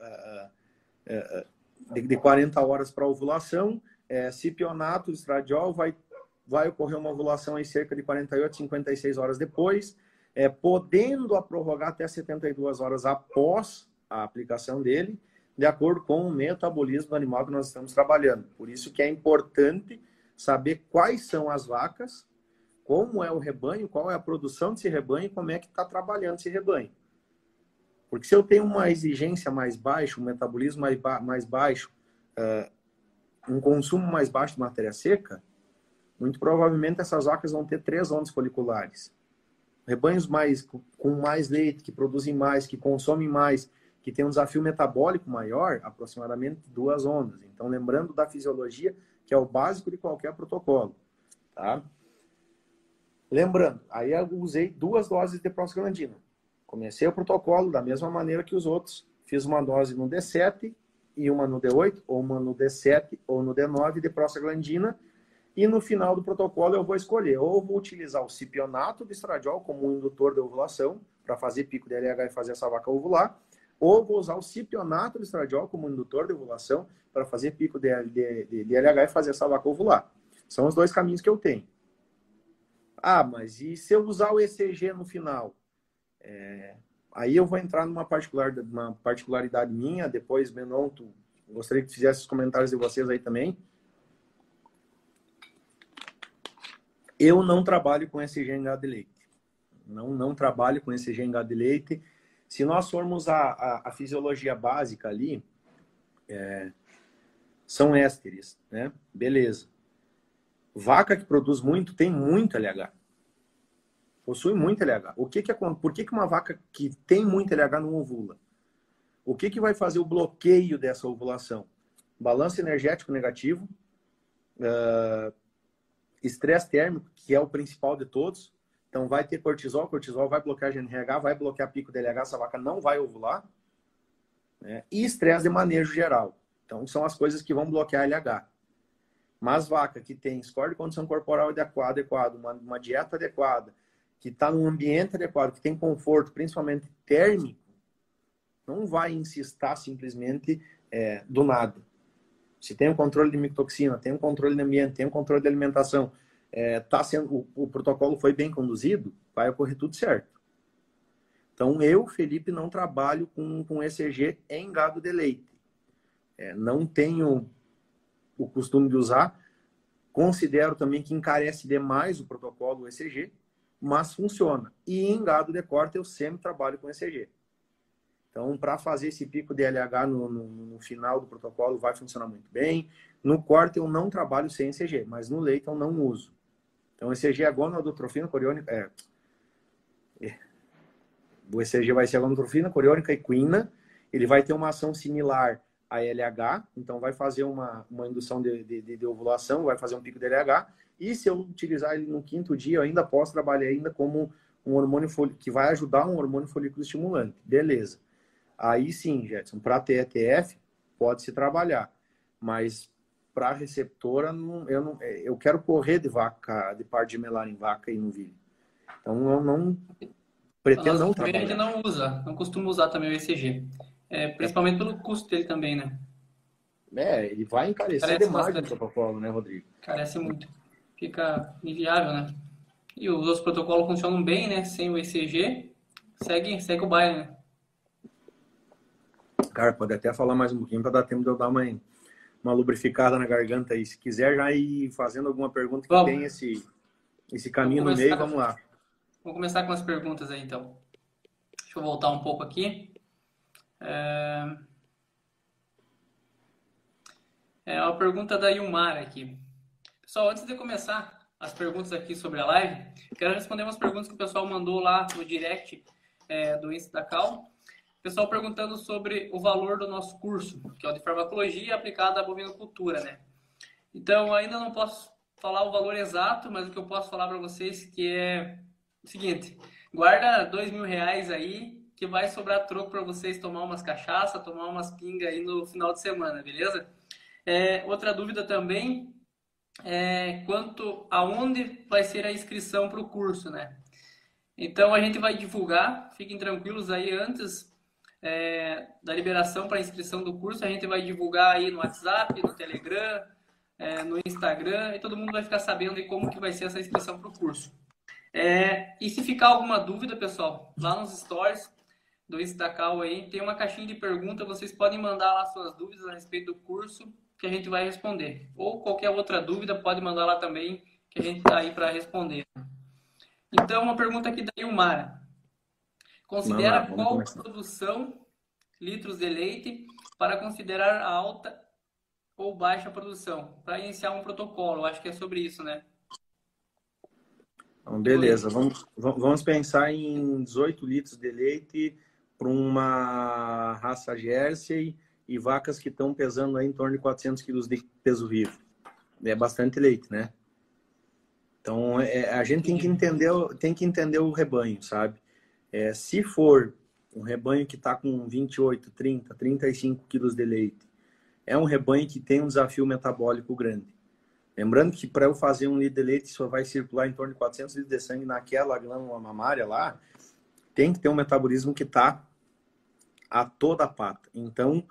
horas para ovulação. Cipionato, estradiol, vai ocorrer uma ovulação em cerca de 48, 56 horas depois, podendo prorrogar até 72 horas após a aplicação dele, de acordo com o metabolismo do animal que nós estamos trabalhando. Por isso que é importante saber quais são as vacas, como é o rebanho, qual é a produção desse rebanho e como é que está trabalhando esse rebanho. Porque se eu tenho uma exigência mais baixa, um metabolismo mais baixo, um consumo mais baixo de matéria seca, muito provavelmente essas vacas vão ter 3 ondas foliculares. Rebanhos com mais leite, que produzem mais, que consomem mais, que tem um desafio metabólico maior, aproximadamente 2 ondas. Então, lembrando da fisiologia, que é o básico de qualquer protocolo. Tá? Lembrando, aí eu usei 2 doses de prostaglandina. Comecei o protocolo da mesma maneira que os outros. Fiz uma dose no D7 e uma no D8, ou uma no D7 ou no D9 de prostaglandina. E no final do protocolo eu vou escolher, ou vou utilizar o cipionato de estradiol como um indutor de ovulação, para fazer pico de LH e fazer essa vaca ovular, ou vou usar o cipionato de estradiol como indutor de ovulação para fazer pico de LH e fazer essa vaca ovular. São os 2 caminhos que eu tenho. Mas e se eu usar o ECG no final? Aí eu vou entrar numa particularidade minha, depois, Menon, gostaria que fizesse os comentários de vocês aí também. Eu não trabalho com ECG em gado de leite. Não trabalho com ECG em gado de leite. Se nós formos a fisiologia básica ali, são ésteres, né? Beleza. Vaca que produz muito tem muito LH. Possui muito LH. Por que uma vaca que tem muito LH não ovula? O que vai fazer o bloqueio dessa ovulação? Balanço energético negativo, estresse térmico, que é o principal de todos. Então vai ter cortisol, cortisol vai bloquear GNRH, vai bloquear pico DLH, essa vaca não vai ovular, né? E estresse de manejo geral. Então são as coisas que vão bloquear LH. Mas vaca que tem score de condição corporal adequado, uma dieta adequada, que está num ambiente adequado, que tem conforto, principalmente térmico, não vai insistir simplesmente do nada. Se tem um controle de micotoxina, tem um controle de ambiente, tem um controle de alimentação, o protocolo foi bem conduzido, vai ocorrer tudo certo. Então, eu, Felipe, não trabalho com ECG em gado de leite. Não tenho o costume de usar. Considero também que encarece demais o protocolo ECG, mas funciona. E em gado de corte, eu sempre trabalho com ECG. Então, para fazer esse pico de LH no final do protocolo, vai funcionar muito bem. No corte, eu não trabalho sem ECG, mas no leite eu não uso. Então, o ECG é gonadotrofina coriônica. O ECG vai ser a gonadotrofina coriônica equina. Ele vai ter uma ação similar a LH, então vai fazer uma indução de ovulação, vai fazer um pico de LH. E se eu utilizar ele no 5º dia, eu ainda posso trabalhar ainda como um hormônio que vai ajudar um hormônio folículo estimulante. Beleza. Aí sim, Jetson, para TETF pode-se trabalhar, mas para receptora, eu quero correr de vaca, de par de melar em vaca e novilho. Então, eu não pretendo não trabalhar. A gente não costuma usar também o ECG, principalmente pelo custo dele também, né? Ele vai encarecer demais o protocolo, né, Rodrigo? Encarece muito. Fica inviável, né? E os outros protocolos funcionam bem, né? Sem o ECG, segue o baile, né? Cara, pode até falar mais um pouquinho para dar tempo de eu dar uma lubrificada na garganta aí. Se quiser já ir fazendo alguma pergunta que tem esse caminho no meio, vamos lá. Vamos começar com as perguntas aí, então. Deixa eu voltar um pouco aqui. Uma pergunta da Yumara aqui. Pessoal, antes de começar as perguntas aqui sobre a live, quero responder umas perguntas que o pessoal mandou lá no direct do Insta da Cal. Pessoal perguntando sobre o valor do nosso curso, que é o de farmacologia aplicada à bovinocultura, né? Então, ainda não posso falar o valor exato, mas o que eu posso falar para vocês que é o seguinte: guarda R$2.000 aí, que vai sobrar troco para vocês tomar umas cachaça, tomar umas pingas aí no final de semana, beleza? Outra dúvida também aonde vai ser a inscrição para o curso, né? Então, a gente vai divulgar, fiquem tranquilos aí antes da liberação para inscrição do curso, a gente vai divulgar aí no WhatsApp, no Telegram, no Instagram, e todo mundo vai ficar sabendo de como que vai ser essa inscrição para o curso. E se ficar alguma dúvida, pessoal, lá nos stories do Instacal aí, tem uma caixinha de perguntas, vocês podem mandar lá suas dúvidas a respeito do curso, que a gente vai responder. Ou qualquer outra dúvida, pode mandar lá também, que a gente está aí para responder. Então, uma pergunta aqui da Ilmara. Considera qual produção, litros de leite, para considerar a alta ou baixa produção, para iniciar um protocolo. Eu acho que é sobre isso, né? Então, beleza, vamos pensar em 18 litros de leite para uma raça Jersey e vacas que estão pesando aí em torno de 400 quilos de peso vivo. É bastante leite, né? Então, a gente tem que entender o rebanho, sabe? Se for um rebanho que está com 28, 30, 35 quilos de leite, é um rebanho que tem um desafio metabólico grande. Lembrando que para eu fazer 1 litro de leite, só vai circular em torno de 400 litros de sangue naquela glândula mamária lá, tem que ter um metabolismo que está a toda a pata. Então,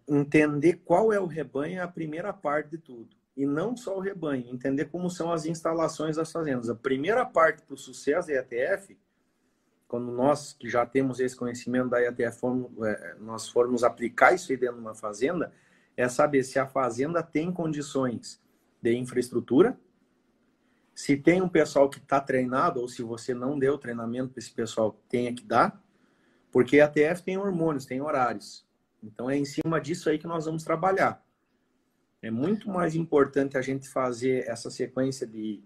entender qual é o rebanho é a primeira parte de tudo. E não só o rebanho, entender como são as instalações das fazendas. A primeira parte para o sucesso da IATF, quando nós que já temos esse conhecimento da IATF, nós formos aplicar isso aí dentro de uma fazenda, é saber se a fazenda tem condições de infraestrutura, se tem um pessoal que está treinado, ou se você não deu treinamento para esse pessoal, tenha que dar, porque a IATF tem hormônios, tem horários. Então é em cima disso aí que nós vamos trabalhar. É muito mais importante a gente fazer essa sequência de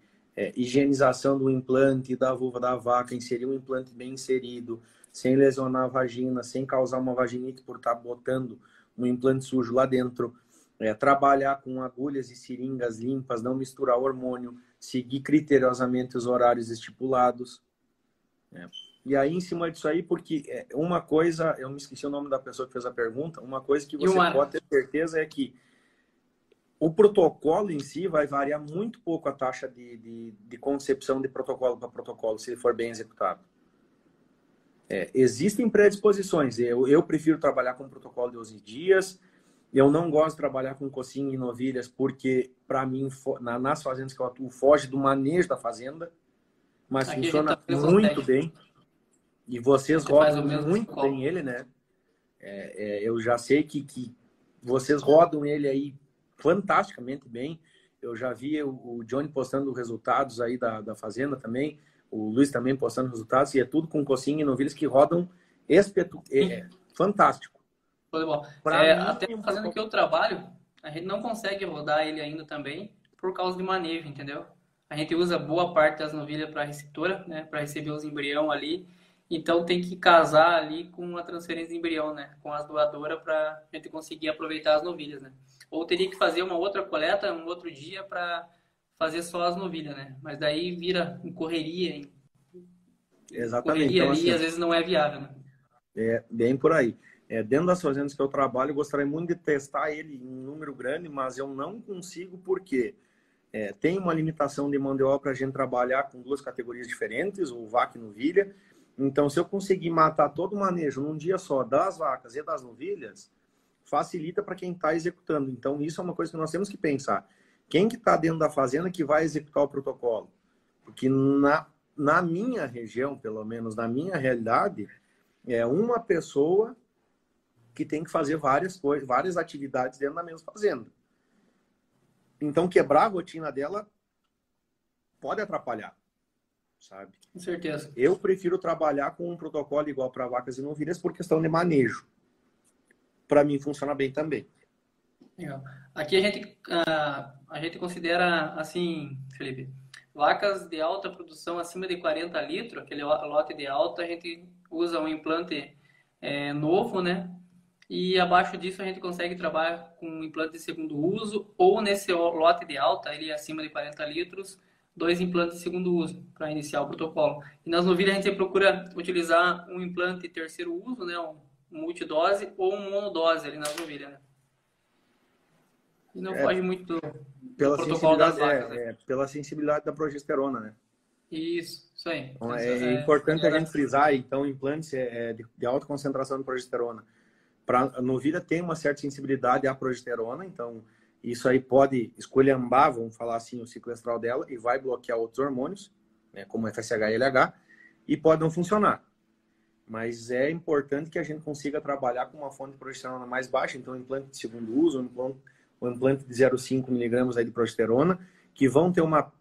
higienização do implante, da vulva da vaca, inserir um implante bem inserido, sem lesionar a vagina, sem causar uma vaginite por estar botando um implante sujo lá dentro, trabalhar com agulhas e seringas limpas, não misturar hormônio, seguir criteriosamente os horários estipulados, né? E aí, em cima disso aí, porque uma coisa, eu me esqueci o nome da pessoa que fez a pergunta, uma coisa que você pode ter certeza é que o protocolo em si vai variar muito pouco a taxa de concepção de protocolo para protocolo, se ele for bem executado. Existem predisposições. Eu prefiro trabalhar com um protocolo de 11 dias. Eu não gosto de trabalhar com cocinha e novilhas porque, para mim, nas fazendas que eu atuo, foge do manejo da fazenda. Mas aqui funciona muito bem. E vocês rodam muito bem ele, né? Eu já sei que vocês rodam ele aí fantasticamente bem. Eu já vi o Johnny postando resultados aí da fazenda também. O Luiz também postando resultados. E é tudo com cocinha e novilhas que rodam fantástico. Até fazendo que eu trabalho, a gente não consegue rodar ele ainda também por causa de manejo, entendeu? A gente usa boa parte das novilhas para receptora, né? Para receber os embrião ali. Então tem que casar ali com a transferência de embrião, né? Com as doadoras para a gente conseguir aproveitar as novilhas, né? Ou teria que fazer uma outra coleta, um outro dia para fazer só as novilhas, né? Mas daí vira em correria. Exatamente. Correria então, ali, assim, às vezes não é viável, né? Bem por aí. Dentro das fazendas que eu trabalho, eu gostaria muito de testar ele em um número grande, mas eu não consigo porque tem uma limitação de mão de obra para a gente trabalhar com duas categorias diferentes, o vaca e novilha. Então, se eu conseguir matar todo o manejo num dia só das vacas e das novilhas, facilita para quem está executando. Então, isso é uma coisa que nós temos que pensar. Quem que está dentro da fazenda que vai executar o protocolo? Porque na minha região, pelo menos na minha realidade, é uma pessoa que tem que fazer várias atividades dentro da mesma fazenda. Então, quebrar a rotina dela pode atrapalhar, sabe? Com certeza. Eu prefiro trabalhar com um protocolo igual para vacas e novilhas por questão de manejo. Para mim, funciona bem também. Legal. Aqui a gente considera, assim, Felipe, vacas de alta produção acima de 40 litros, aquele lote de alta, a gente usa um implante novo, né? E abaixo disso a gente consegue trabalhar com um implante de segundo uso, ou nesse lote de alta, ele acima de 40 litros, 2 implantes de segundo uso, para iniciar o protocolo. E nas novilhas a gente procura utilizar um implante de terceiro uso, né? Um multidose ou um monodose ali nas novilhas, né? E não foge muito do protocolo das vacas. Pela sensibilidade da progesterona, né? Isso aí. Então, é importante a gente frisar, então, implantes de alta concentração de progesterona. A novilha tem uma certa sensibilidade à progesterona, então isso aí pode esculhambar, vamos falar assim, o ciclo estral dela e vai bloquear outros hormônios, né, como FSH e LH, e pode não funcionar. Mas é importante que a gente consiga trabalhar com uma fonte de progesterona mais baixa, então implante de segundo uso, um implante de 0,5 miligramas aí de progesterona, que vão ter uma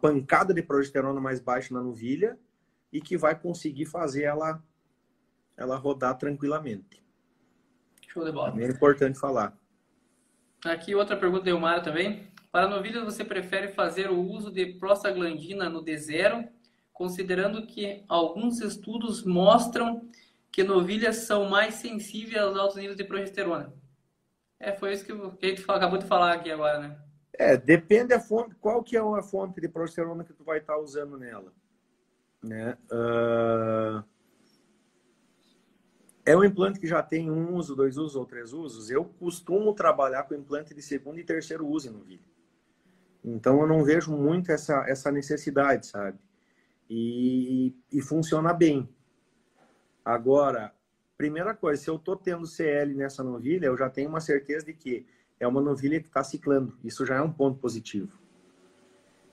pancada de progesterona mais baixa na novilha e que vai conseguir fazer ela rodar tranquilamente. Show de bola. É importante falar. Aqui outra pergunta do Elmar também. Para novilhas, você prefere fazer o uso de prostaglandina no D0, considerando que alguns estudos mostram que novilhas são mais sensíveis aos altos níveis de progesterona? Foi isso que a gente acabou de falar aqui agora, né? Depende da fonte. Qual que é a fonte de progesterona que tu vai estar usando nela? Né? É um implante que já tem 1 uso, 2 usos ou 3 usos. Eu costumo trabalhar com implante de segundo e terceiro uso em novilha. Então, eu não vejo muito essa necessidade, sabe? E funciona bem. Agora, primeira coisa, se eu estou tendo CL nessa novilha, eu já tenho uma certeza de que é uma novilha que está ciclando. Isso já é um ponto positivo.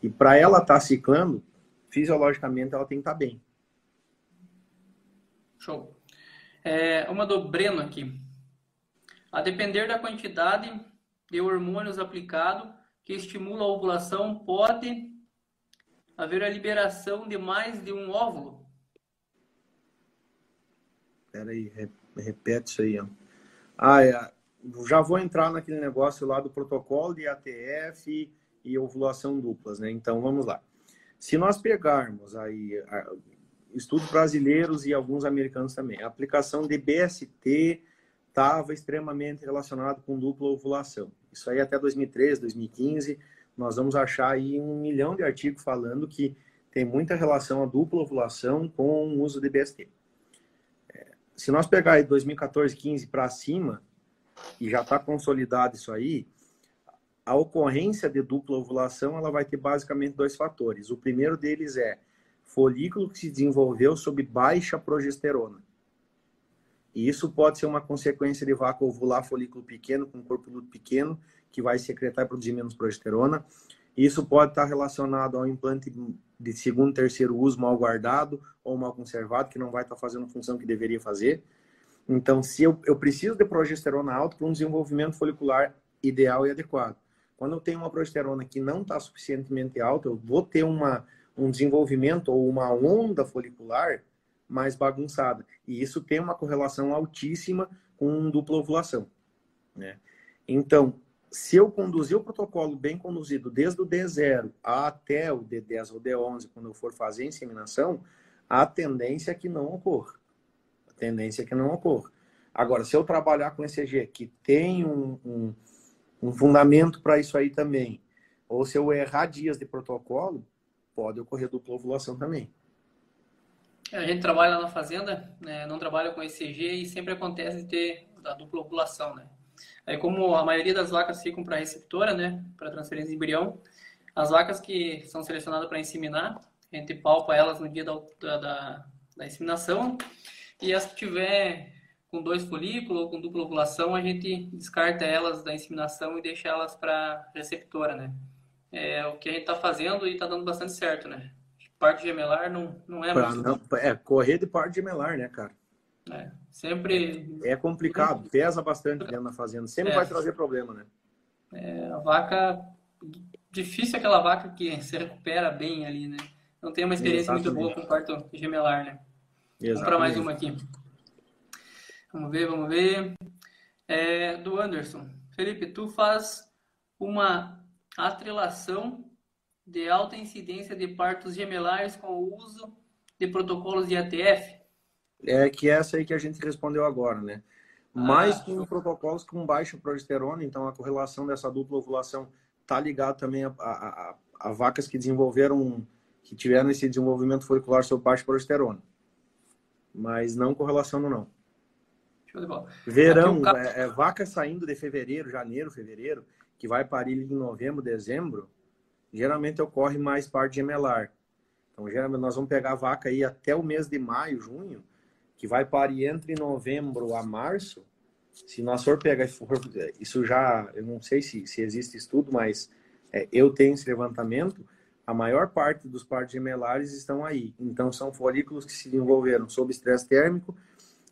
E para ela estar ciclando, fisiologicamente, ela tem que estar bem. Show. Uma do Breno aqui. A depender da quantidade de hormônios aplicado que estimula a ovulação, pode haver a liberação de mais de um óvulo? Espera aí, repete isso aí. Ó. Já vou entrar naquele negócio lá do protocolo de ATF e ovulação duplas, né? Então, vamos lá. Se nós pegarmos aí estudos brasileiros e alguns americanos também, a aplicação de BST estava extremamente relacionado com dupla ovulação. Isso aí até 2013, 2015, nós vamos achar aí 1 milhão de artigos falando que tem muita relação a dupla ovulação com o uso de BST. Se nós pegar aí 2014, 15 para cima, e já está consolidado isso aí, a ocorrência de dupla ovulação ela vai ter basicamente 2 fatores. O primeiro deles é folículo que se desenvolveu sob baixa progesterona. E isso pode ser uma consequência de vaca ovular folículo pequeno com corpo luto pequeno, que vai secretar e produzir menos progesterona. Isso pode estar relacionado ao implante de segundo, terceiro uso mal guardado ou mal conservado, que não vai estar fazendo a função que deveria fazer. Então, se eu preciso de progesterona alta para um desenvolvimento folicular ideal e adequado. Quando eu tenho uma progesterona que não está suficientemente alta, eu vou ter um desenvolvimento ou uma onda folicular mais bagunçada. E isso tem uma correlação altíssima com dupla ovulação, né? Então, se eu conduzir o protocolo bem conduzido desde o D0 até o D10 ou D11, quando eu for fazer a inseminação, a tendência é que não ocorra. A tendência é que não ocorra. Agora, se eu trabalhar com ECG, que tem um fundamento para isso aí também, ou se eu errar dias de protocolo, pode ocorrer dupla ovulação também. A gente trabalha lá na fazenda, né, não trabalha com ECG e sempre acontece de ter a dupla ovulação, né? Aí, como a maioria das vacas ficam para receptora, né, para transferência de embrião, as vacas que são selecionadas para inseminar, a gente palpa elas no dia da inseminação, e as que tiver com 2 folículos ou com dupla ovulação, a gente descarta elas da inseminação e deixa elas para receptora, né? É o que a gente está fazendo e está dando bastante certo, né? Parte gemelar não é muito... correr de parte gemelar, né, cara? Sempre... É complicado, pesa bastante dentro da fazenda. Sempre vai trazer problema, né? A vaca... Difícil aquela vaca que se recupera bem ali, né? Não tem uma experiência muito boa com parto gemelar, né? Exatamente. Vamos para mais uma aqui. Vamos ver. Do Anderson. Felipe, tu faz uma atrelação de alta incidência de partos gemelares com o uso de protocolos de ATF? É que essa aí que a gente respondeu agora, né? Mais com protocolos com baixa progesterona, então a correlação dessa dupla ovulação tá ligada também a vacas que tiveram esse desenvolvimento folicular sob baixa progesterona. Mas não correlacionando, não. Show de bola. Verão, vaca saindo de janeiro, fevereiro, que vai parir em novembro, dezembro, geralmente ocorre mais parto gemelar. Então, geralmente, nós vamos pegar a vaca aí até o mês de maio, junho, que vai parir entre novembro a março. Se nós for pegar, isso já, eu não sei se existe estudo, mas eu tenho esse levantamento, a maior parte dos partos gemelares estão aí. Então, são folículos que se desenvolveram sob estresse térmico,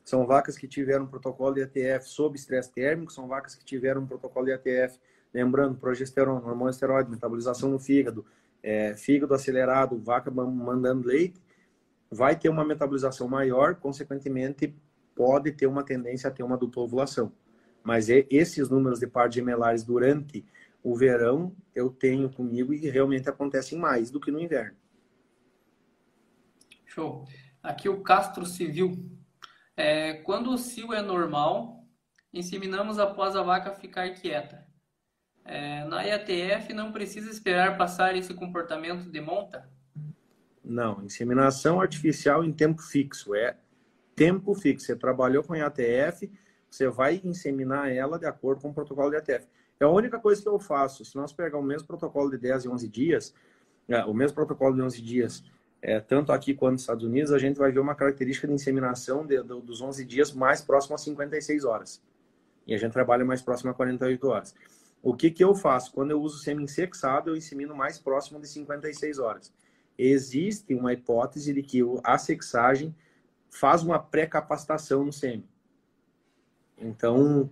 são vacas que tiveram protocolo de ATF sob estresse térmico, são vacas que tiveram protocolo de ATF, lembrando, progesterona, hormônio esteroide, metabolização no fígado, fígado acelerado, vaca mandando leite, vai ter uma metabolização maior, consequentemente, pode ter uma tendência a ter uma dupla ovulação. Mas esses números de partos gemelares durante o verão, eu tenho comigo e realmente acontecem mais do que no inverno. Show. Aqui o Castro Civil. Quando o cio é normal, inseminamos após a vaca ficar quieta. Na IATF não precisa esperar passar esse comportamento de monta? Não, inseminação artificial em tempo fixo. Tempo fixo. Você trabalhou com IATF, você vai inseminar ela de acordo com o protocolo de IATF. É a única coisa que eu faço. Se nós pegar o mesmo protocolo de 10 e 11 dias, tanto aqui quanto nos Estados Unidos, a gente vai ver uma característica de inseminação dos 11 dias mais próximo a 56 horas. E a gente trabalha mais próximo a 48 horas. O que eu faço? Quando eu uso semi-sexado, eu insemino mais próximo de 56 horas. Existe uma hipótese de que a sexagem faz uma pré-capacitação no sêmen. Então,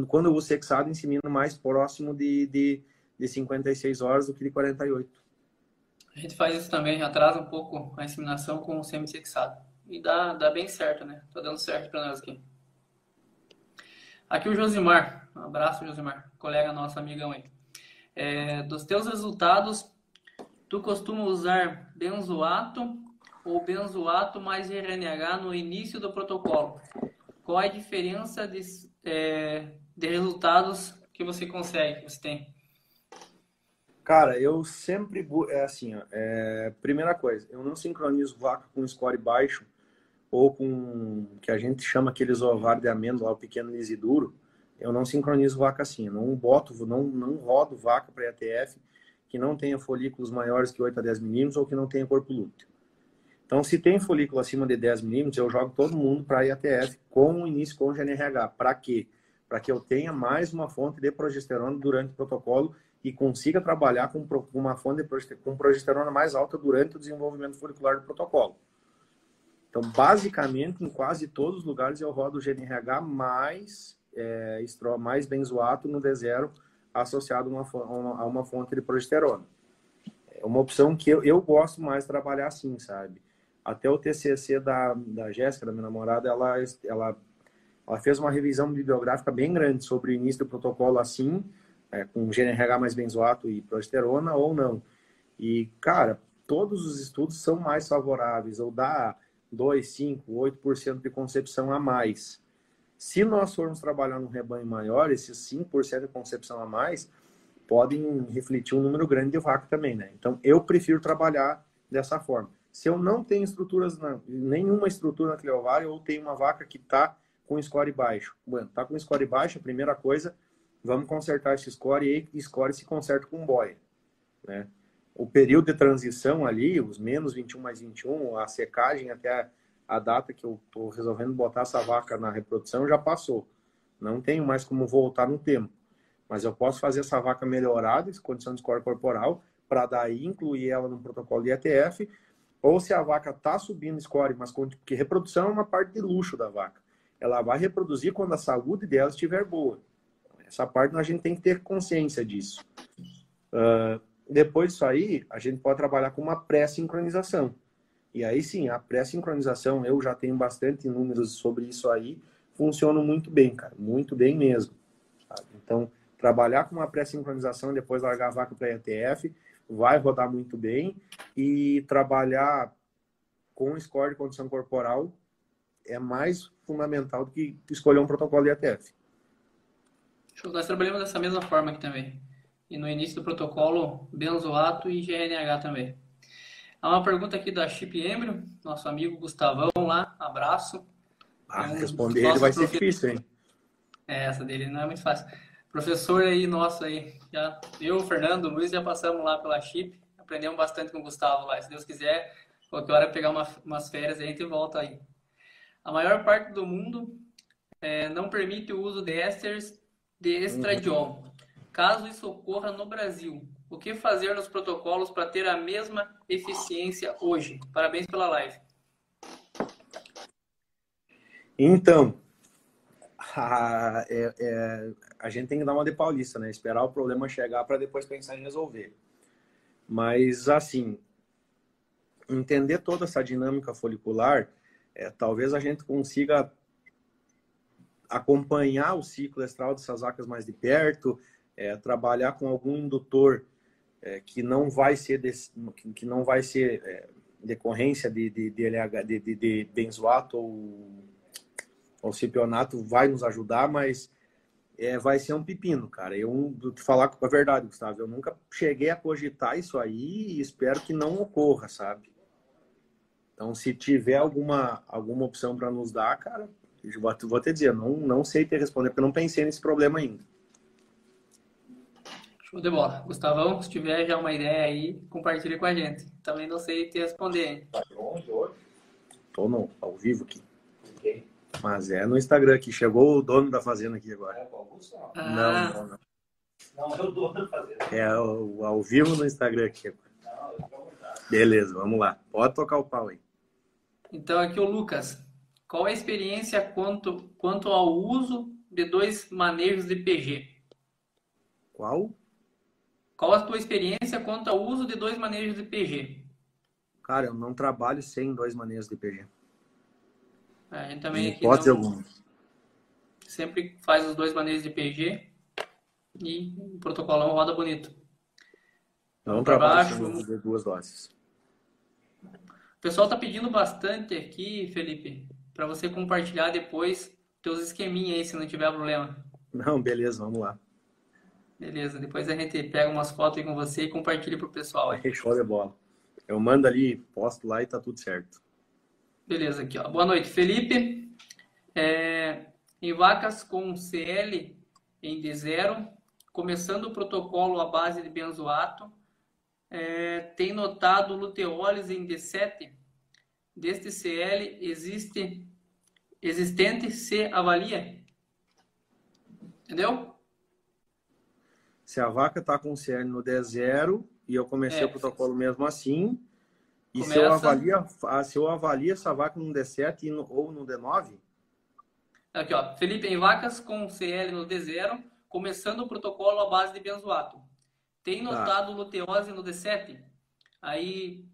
quando eu uso sexado, eu insemino mais próximo de 56 horas do que de 48. A gente faz isso também, atrasa um pouco a inseminação com o semi-sexado. E dá bem certo, né? Tá dando certo para nós aqui. Aqui o Josimar. Um abraço, Josimar. Colega nosso, amigão aí. Dos teus resultados, tu costuma usar benzoato ou benzoato mais GNRH no início do protocolo? Qual é a diferença de resultados que você consegue, que você tem? Cara, eu sempre... É assim, ó, primeira coisa, eu não sincronizo vaca com score baixo ou com que a gente chama aqueles ovários de amêndoa, o pequeno liso e duro. Eu não sincronizo vaca assim, eu não rodo vaca para IATF que não tenha folículos maiores que 8 a 10 milímetros ou que não tenha corpo lúteo. Então, se tem folículo acima de 10 milímetros, eu jogo todo mundo para IATF com o início com GNRH. Para quê? Para que eu tenha mais uma fonte de progesterona durante o protocolo e consiga trabalhar com uma fonte com progesterona mais alta durante o desenvolvimento folicular do protocolo. Então, basicamente, em quase todos os lugares eu rodo o GNRH mais benzoato no D0 associado a uma fonte de progesterona. É uma opção que eu gosto mais de trabalhar assim, sabe? Até o TCC da Jéssica, da minha namorada, ela fez uma revisão bibliográfica bem grande sobre o início do protocolo assim, com GNRH mais benzoato e progesterona ou não. E, cara, todos os estudos são mais favoráveis, ou dá 2, 5, 8% de concepção a mais. Se nós formos trabalhar num rebanho maior, esses 5% de concepção a mais podem refletir um número grande de vaca também, né? Então, eu prefiro trabalhar dessa forma. Se eu não tenho nenhuma estrutura naquele ovário, ou tenho uma vaca que está com score baixo. Bueno, está com score baixo, a primeira coisa, vamos consertar esse score e score se conserta com boia, né? O período de transição ali, os menos 21 mais 21, a secagem até a data que eu estou resolvendo botar essa vaca na reprodução já passou. Não tenho mais como voltar no tempo. Mas eu posso fazer essa vaca melhorada, condição de score corporal, para daí incluir ela no protocolo de IATF. Ou se a vaca está subindo score, mas porque reprodução é uma parte de luxo da vaca. Ela vai reproduzir quando a saúde dela estiver boa. Essa parte a gente tem que ter consciência disso. Depois disso aí, a gente pode trabalhar com uma pré-sincronização. E aí sim, a pré-sincronização, eu já tenho bastante números sobre isso aí, funciona muito bem, cara, muito bem mesmo. Sabe? Então, trabalhar com uma pré-sincronização e depois largar a vaca para IATF vai rodar muito bem. E trabalhar com score de condição corporal é mais fundamental do que escolher um protocolo de IATF. Nós trabalhamos dessa mesma forma aqui também. E no início do protocolo, benzoato e GNH também. Há uma pergunta aqui da Chip Embrio, nosso amigo Gustavão lá, abraço. Responder ele vai ser difícil, hein? Essa dele não é muito fácil. Professor aí, nosso aí, eu, Fernando, Luiz, já passamos lá pela Chip, aprendemos bastante com o Gustavo lá. Se Deus quiser, qualquer hora pegar umas férias, a gente volta aí. A maior parte do mundo não permite o uso de ésteres de estradiol. Caso isso ocorra no Brasil, o que fazer nos protocolos para ter a mesma eficiência hoje? Parabéns pela live. Então, a gente tem que dar uma de paulista, né? Esperar o problema chegar para depois pensar em resolver. Mas, assim, entender toda essa dinâmica folicular, talvez a gente consiga acompanhar o ciclo estral dessas vacas mais de perto, trabalhar com algum indutor que não vai ser decorrência de benzoato ou cipionato, vai nos ajudar, mas vai ser um pepino, cara. Eu vou te falar a verdade, Gustavo, eu nunca cheguei a cogitar isso aí e espero que não ocorra, sabe? Então, se tiver alguma opção para nos dar, cara, eu vou te dizer, não sei te responder, porque eu não pensei nesse problema ainda. Show de bola. Gustavão, se tiver já uma ideia aí, compartilhe com a gente. Também não sei te responder, hein? Tô ao vivo aqui. Okay. Mas no Instagram aqui. Chegou o dono da fazenda aqui agora. Não. Não, é o dono da fazenda. Ao vivo no Instagram aqui agora. Beleza, vamos lá. Pode tocar o pau aí. Então aqui o Lucas. Qual é a experiência quanto ao uso de 2 manejos de PG? Qual? Qual a tua experiência quanto ao uso de 2 manejos de PG? Cara, eu não trabalho sem 2 manejos de PG. A gente também aqui pode ser algum. Sempre faz os 2 manejos de PG e o protocolão roda bonito. Não trabalho sem 2 doses. O pessoal tá pedindo bastante aqui, Felipe, para você compartilhar depois teus esqueminha aí, se não tiver problema. Não, beleza, vamos lá. Beleza, depois a gente pega umas fotos aí com você e compartilha pro pessoal aí. Show de bola. Eu mando ali, posto lá e tá tudo certo. Beleza, aqui, ó. Boa noite, Felipe. Em vacas com CL em D0, começando o protocolo à base de benzoato, tem notado luteólise em D7. Deste CL existente se avalia? Entendeu? Se a vaca tá com CL no D0 e eu comecei o protocolo mesmo assim, e se eu avalio essa vaca no D7 ou no D9? Aqui, ó. Felipe, em vacas com CL no D0, começando o protocolo à base de benzoato. Tem notado luteose no D7? Aí,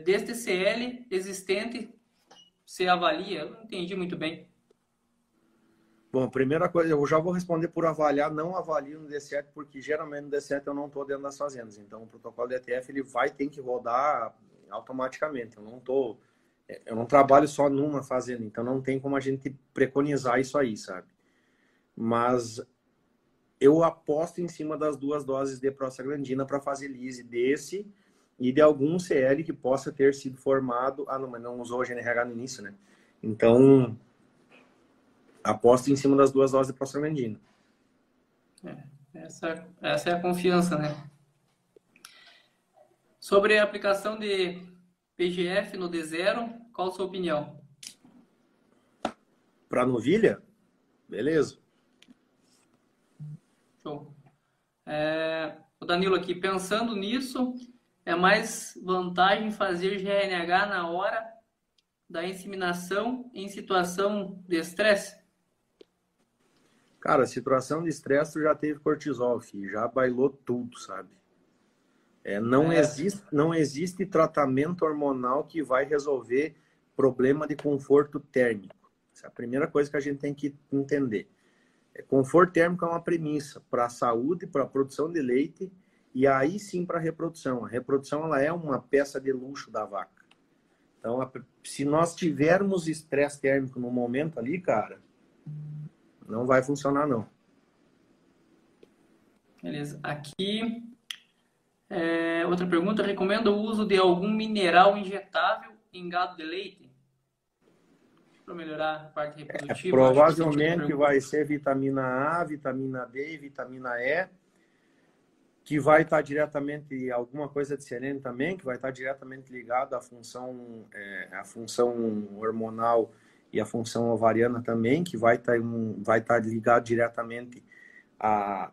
deste CL existente, se avalia? Eu não entendi muito bem. Bom, primeira coisa, eu já vou responder por avaliar, não avalio no D7, porque geralmente no D7 eu não estou dentro das fazendas. Então, o protocolo de ETF ele vai ter que rodar automaticamente. Eu não trabalho só numa fazenda, então não tem como a gente preconizar isso aí, sabe? Mas eu aposto em cima das 2 doses de prostaglandina para fazer lise desse e de algum CL que possa ter sido formado. Ah, não, mas não usou o GNRH no início, né? Então, aposto em cima das 2 doses de prostaglandina. Essa é a confiança, né? Sobre a aplicação de PGF no D0, qual a sua opinião? Para novilha? Beleza. Show. O Danilo aqui, pensando nisso, é mais vantagem fazer GNH na hora da inseminação em situação de estresse? Cara, situação de estresse tu já teve cortisol, filho. Já bailou tudo, sabe? Não existe tratamento hormonal que vai resolver problema de conforto térmico. Essa é a primeira coisa que a gente tem que entender. Conforto térmico é uma premissa para a saúde, para a produção de leite e aí sim para a reprodução. A reprodução ela é uma peça de luxo da vaca. Então, se nós tivermos estresse térmico no momento ali, cara, não vai funcionar não. Beleza. Aqui, outra pergunta. Recomenda o uso de algum mineral injetável em gado de leite? Para melhorar a parte reprodutiva? Provavelmente vai ser vitamina A, vitamina D e vitamina E, que vai estar diretamente, alguma coisa de selênio também, que vai estar diretamente ligado à função hormonal e à função ovariana também, que vai estar ligado diretamente à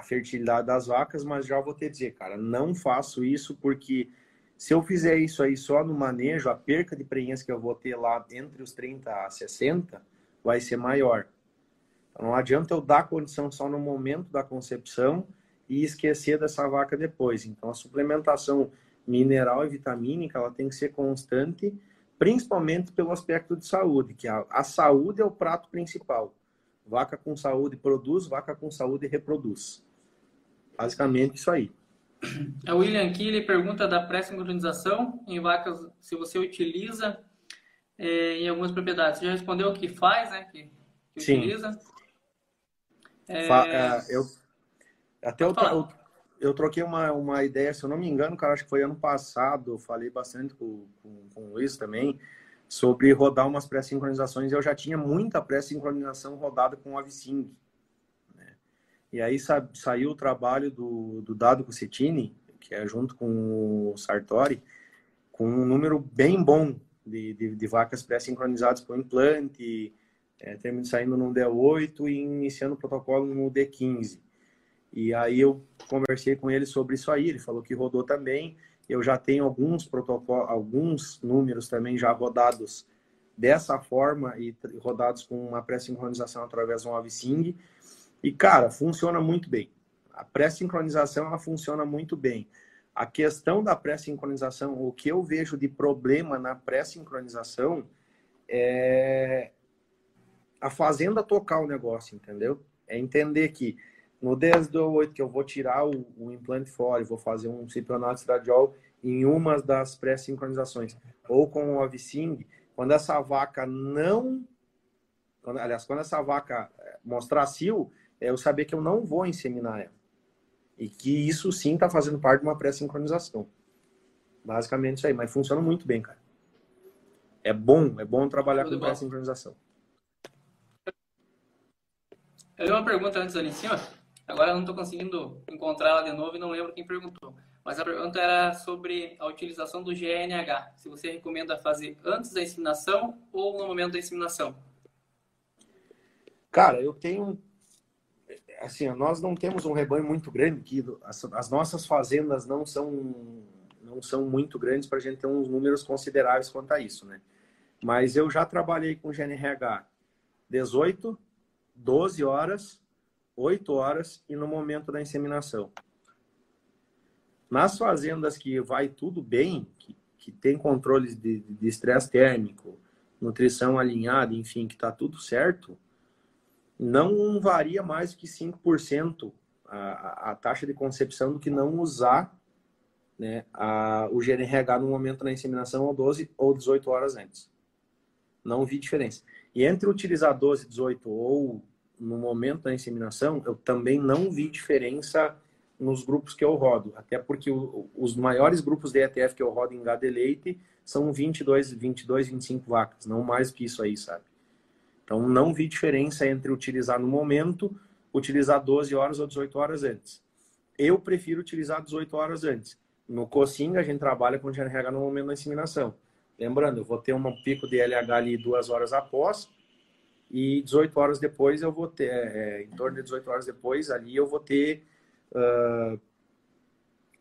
fertilidade das vacas, mas já vou te dizer, cara, não faço isso porque se eu fizer isso aí só no manejo, a perca de prenhez que eu vou ter lá entre os 30 a 60 vai ser maior. Então, não adianta eu dar condição só no momento da concepção e esquecer dessa vaca depois. Então, a suplementação mineral e vitamínica ela tem que ser constante, principalmente pelo aspecto de saúde, que a saúde é o prato principal. Vaca com saúde produz, vaca com saúde reproduz. Basicamente isso aí. A William aqui ele pergunta da pré-sincronização em vacas, se você utiliza em algumas propriedades. Você já respondeu o que faz, né? Que Sim. Utiliza. Eu troquei uma ideia, se eu não me engano, cara, acho que foi ano passado, eu falei bastante com o Luiz também, sobre rodar umas pré-sincronizações. Eu já tinha muita pré-sincronização rodada com o Avicing. E aí saiu o trabalho do Dado Cossettini, que é junto com o Sartori, com um número bem bom de vacas pré-sincronizadas com implante, saindo no D8 e iniciando o protocolo no D15. E aí eu conversei com ele sobre isso aí, ele falou que rodou também. Eu já tenho alguns números também já rodados dessa forma e rodados com uma pré-sincronização através de um Avicing. E, cara, funciona muito bem. A pré-sincronização, ela funciona muito bem. A questão da pré-sincronização, o que eu vejo de problema na pré-sincronização é a fazenda tocar o negócio, entendeu? É entender que no 10 do 8 que eu vou tirar o implante fora e vou fazer um cipronato estradiol em uma das pré-sincronizações. Ou com o Avicing, quando essa vaca quando essa vaca mostrar cio, eu saber que eu não vou inseminar ela. E que isso sim está fazendo parte de uma pré-sincronização. Basicamente isso aí, mas funciona muito bem, cara. É bom trabalhar Show de com bola. pré-sincronização. Eu vi uma pergunta antes ali em cima, agora eu não estou conseguindo encontrar ela de novo e não lembro quem perguntou. Mas a pergunta era sobre a utilização do GNH. Se você recomenda fazer antes da inseminação ou no momento da inseminação? Cara, eu tenho... Assim, nós não temos um rebanho muito grande, que as nossas fazendas não são muito grandes para a gente ter uns números consideráveis quanto a isso, né? Mas eu já trabalhei com GNRH 18, 12 horas, 8 horas e no momento da inseminação. Nas fazendas que vai tudo bem, que tem controles de estresse térmico, nutrição alinhada, enfim, que está tudo certo, não varia mais que 5% a taxa de concepção do que não usar, né, o GNRH no momento da inseminação ou 12 ou 18 horas antes. Não vi diferença. E entre utilizar 12, 18 ou no momento da inseminação, eu também não vi diferença nos grupos que eu rodo. Até porque os maiores grupos de ETF que eu rodo em gado e leite são 22, 25 vacas. Não mais que isso aí, sabe? Então, não vi diferença entre utilizar no momento, utilizar 12 horas ou 18 horas antes. Eu prefiro utilizar 18 horas antes. No COSING, a gente trabalha com GNRH no momento da inseminação. Lembrando, eu vou ter um pico de LH ali 2 horas após e 18 horas depois eu vou ter, em torno de 18 horas depois, ali eu vou ter,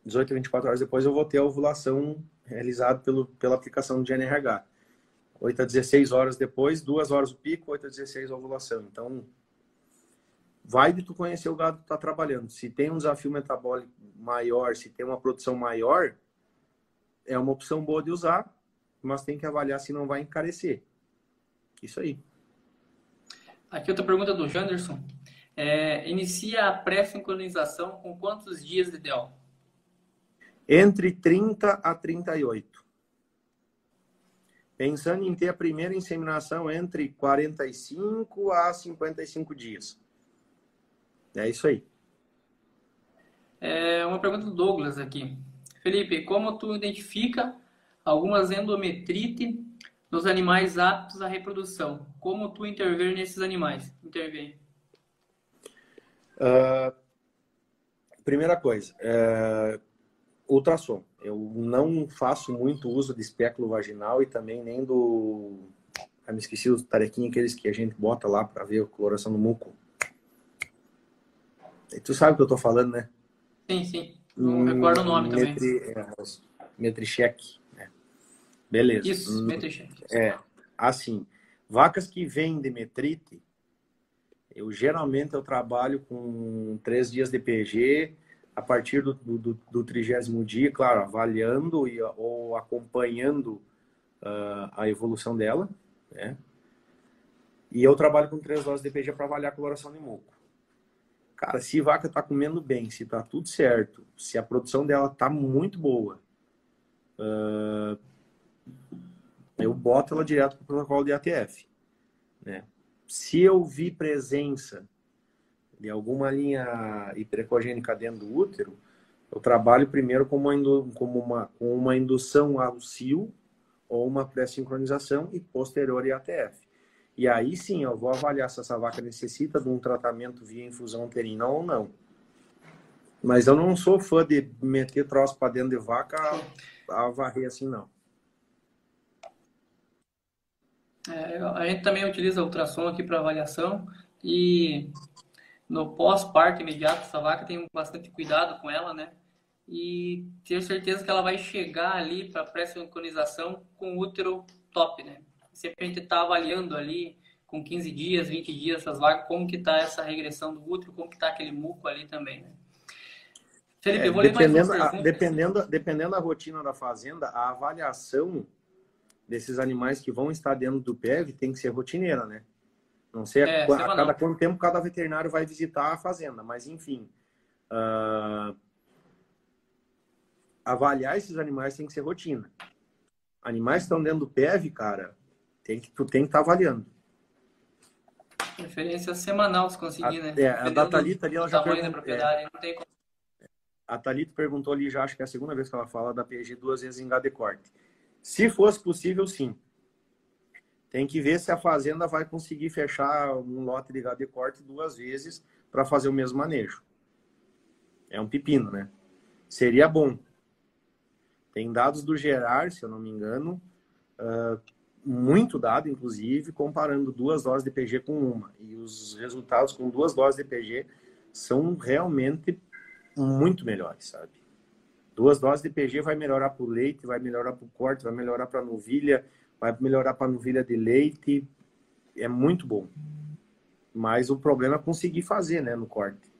18 a 24 horas depois eu vou ter a ovulação realizada pela aplicação do GNRH. 8 a 16 horas depois, 2 horas o pico, 8 a 16 a ovulação. Então, vai de tu conhecer o gado que tu tá trabalhando. Se tem um desafio metabólico maior, se tem uma produção maior, é uma opção boa de usar, mas tem que avaliar se não vai encarecer. Isso aí. Aqui outra pergunta do Janderson. Inicia a pré-sincronização com quantos dias de DEL? Entre 30 a 38. Pensando em ter a primeira inseminação entre 45 a 55 dias. É isso aí. Uma pergunta do Douglas aqui. Felipe, como tu identifica algumas endometrite nos animais aptos à reprodução? Como tu intervir nesses animais? Primeira coisa, ultrassom. Eu não faço muito uso de espéculo vaginal e também nem do... Eu me esqueci os tarequinhos, aqueles que a gente bota lá para ver a coloração do muco. E tu sabe o que eu tô falando, né? Sim. Não recordo o nome também. Metricheck. Beleza. Isso, Metricheck. Assim, vacas que vêm de metrite, geralmente eu trabalho com 3 dias de PG, a partir do 30º dia, claro, avaliando ou acompanhando a evolução dela, né? E eu trabalho com 3 doses de PG para avaliar a coloração de muco. Cara, se a vaca tá comendo bem, se tá tudo certo, se a produção dela tá muito boa, eu boto ela direto pro protocolo de ATF, né? Se eu vi presença de alguma linha hiperecogênica dentro do útero, eu trabalho primeiro com uma indução ao cio ou uma pré-sincronização e posterior ATF. E aí sim eu vou avaliar se essa vaca necessita de um tratamento via infusão uterina ou não. Mas eu não sou fã de meter troço para dentro de vaca a varrer assim, não. A gente também utiliza ultrassom aqui para avaliação e no pós-parto imediato, essa vaca tem bastante cuidado com ela, né? E ter certeza que ela vai chegar ali para pré-sincronização com o útero top, né? Sempre a gente está avaliando ali com 15 dias, 20 dias essas vagas, como que está essa regressão do útero, como que está aquele muco ali também, né? Felipe, eu vou ler mais uma pergunta. Dependendo da rotina da fazenda, a avaliação desses animais que vão estar dentro do PEV tem que ser rotineira, né? Não sei a cada quanto tempo cada veterinário vai visitar a fazenda, mas enfim. Avaliar esses animais tem que ser rotina. Animais que estão dentro do PEV, cara, tu tem que estar avaliando. Referência semanal, se conseguir, né? A Datalita ali, ela já perguntou. Da propriedade, não tem como. A Thalita perguntou ali, já acho que é a segunda vez que ela fala da PG 2 vezes em gado de corte. Se fosse possível, sim. Tem que ver se a fazenda vai conseguir fechar um lote de gado de corte 2 vezes para fazer o mesmo manejo. É um pepino, né? Seria bom. Tem dados do Gerard, se eu não me engano, muito dado, inclusive, comparando 2 doses de PG com uma. E os resultados com 2 doses de PG são realmente muito melhores, sabe? 2 doses de PG vai melhorar para o leite, vai melhorar para o corte, vai melhorar para a novilha, vai melhorar para a novilha de leite. É muito bom. Mas o problema é conseguir fazer, né, no corte.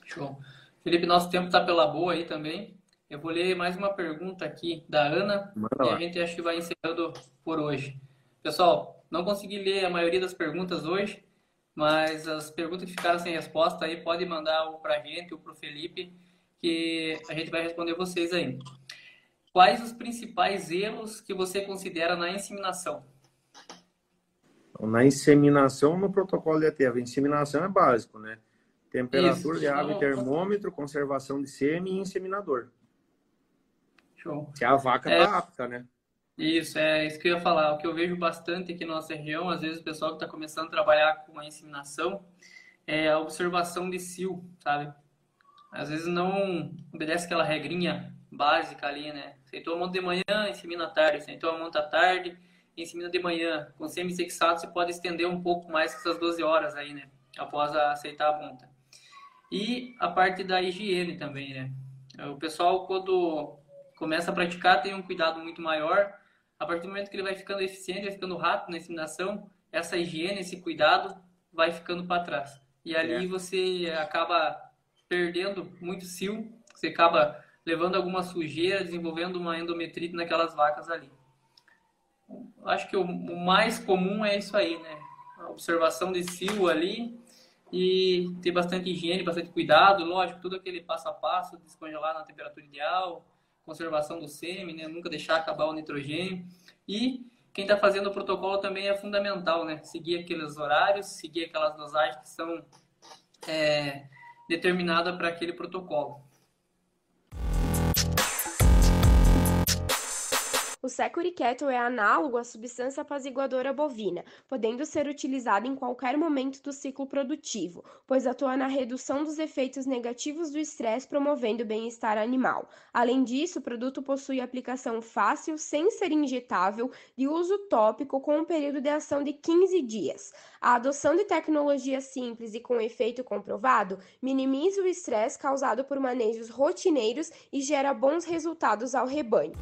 Show. Felipe, nosso tempo está pela boa aí também. Eu vou ler mais uma pergunta aqui da Ana e a gente acho que vai encerrando por hoje. Pessoal, não consegui ler a maioria das perguntas hoje, mas as perguntas que ficaram sem resposta aí pode mandar ou para a gente ou para o Felipe, que a gente vai responder vocês aí. Quais os principais erros que você considera na inseminação? Na inseminação, no protocolo de ETEV, a inseminação é básico, né? Temperatura de água e termômetro, conservação de sêmen e inseminador. Show. Que a vaca tá apta, né? Isso, é isso que eu ia falar. O que eu vejo bastante aqui na nossa região, às vezes o pessoal que está começando a trabalhar com a inseminação, é a observação de cio, sabe? Às vezes não obedece aquela regrinha básica ali, né? Aceitou a monta de manhã, insemina à tarde. Aceitou a monta à tarde, insemina de manhã. Com semi-sexado você pode estender um pouco mais que essas 12 horas aí, né? Após aceitar a monta. E a parte da higiene também, né? O pessoal, quando começa a praticar, tem um cuidado muito maior. A partir do momento que ele vai ficando eficiente, vai ficando rápido na inseminação, essa higiene, esse cuidado vai ficando para trás. E ali você acaba perdendo muito cio, você acaba levando alguma sujeira, desenvolvendo uma endometrite naquelas vacas ali. Acho que o mais comum é isso aí, né? A observação de cio ali e ter bastante higiene, bastante cuidado, lógico, tudo aquele passo a passo, descongelar na temperatura ideal, conservação do sêmen, né? Nunca deixar acabar o nitrogênio. E quem está fazendo o protocolo também é fundamental, né? Seguir aqueles horários, seguir aquelas dosagens que são determinadas para aquele protocolo. O Securi Cattle é análogo à substância apaziguadora bovina, podendo ser utilizado em qualquer momento do ciclo produtivo, pois atua na redução dos efeitos negativos do estresse, promovendo o bem-estar animal. Além disso, o produto possui aplicação fácil, sem ser injetável, de uso tópico com um período de ação de 15 dias. A adoção de tecnologia simples e com efeito comprovado minimiza o estresse causado por manejos rotineiros e gera bons resultados ao rebanho.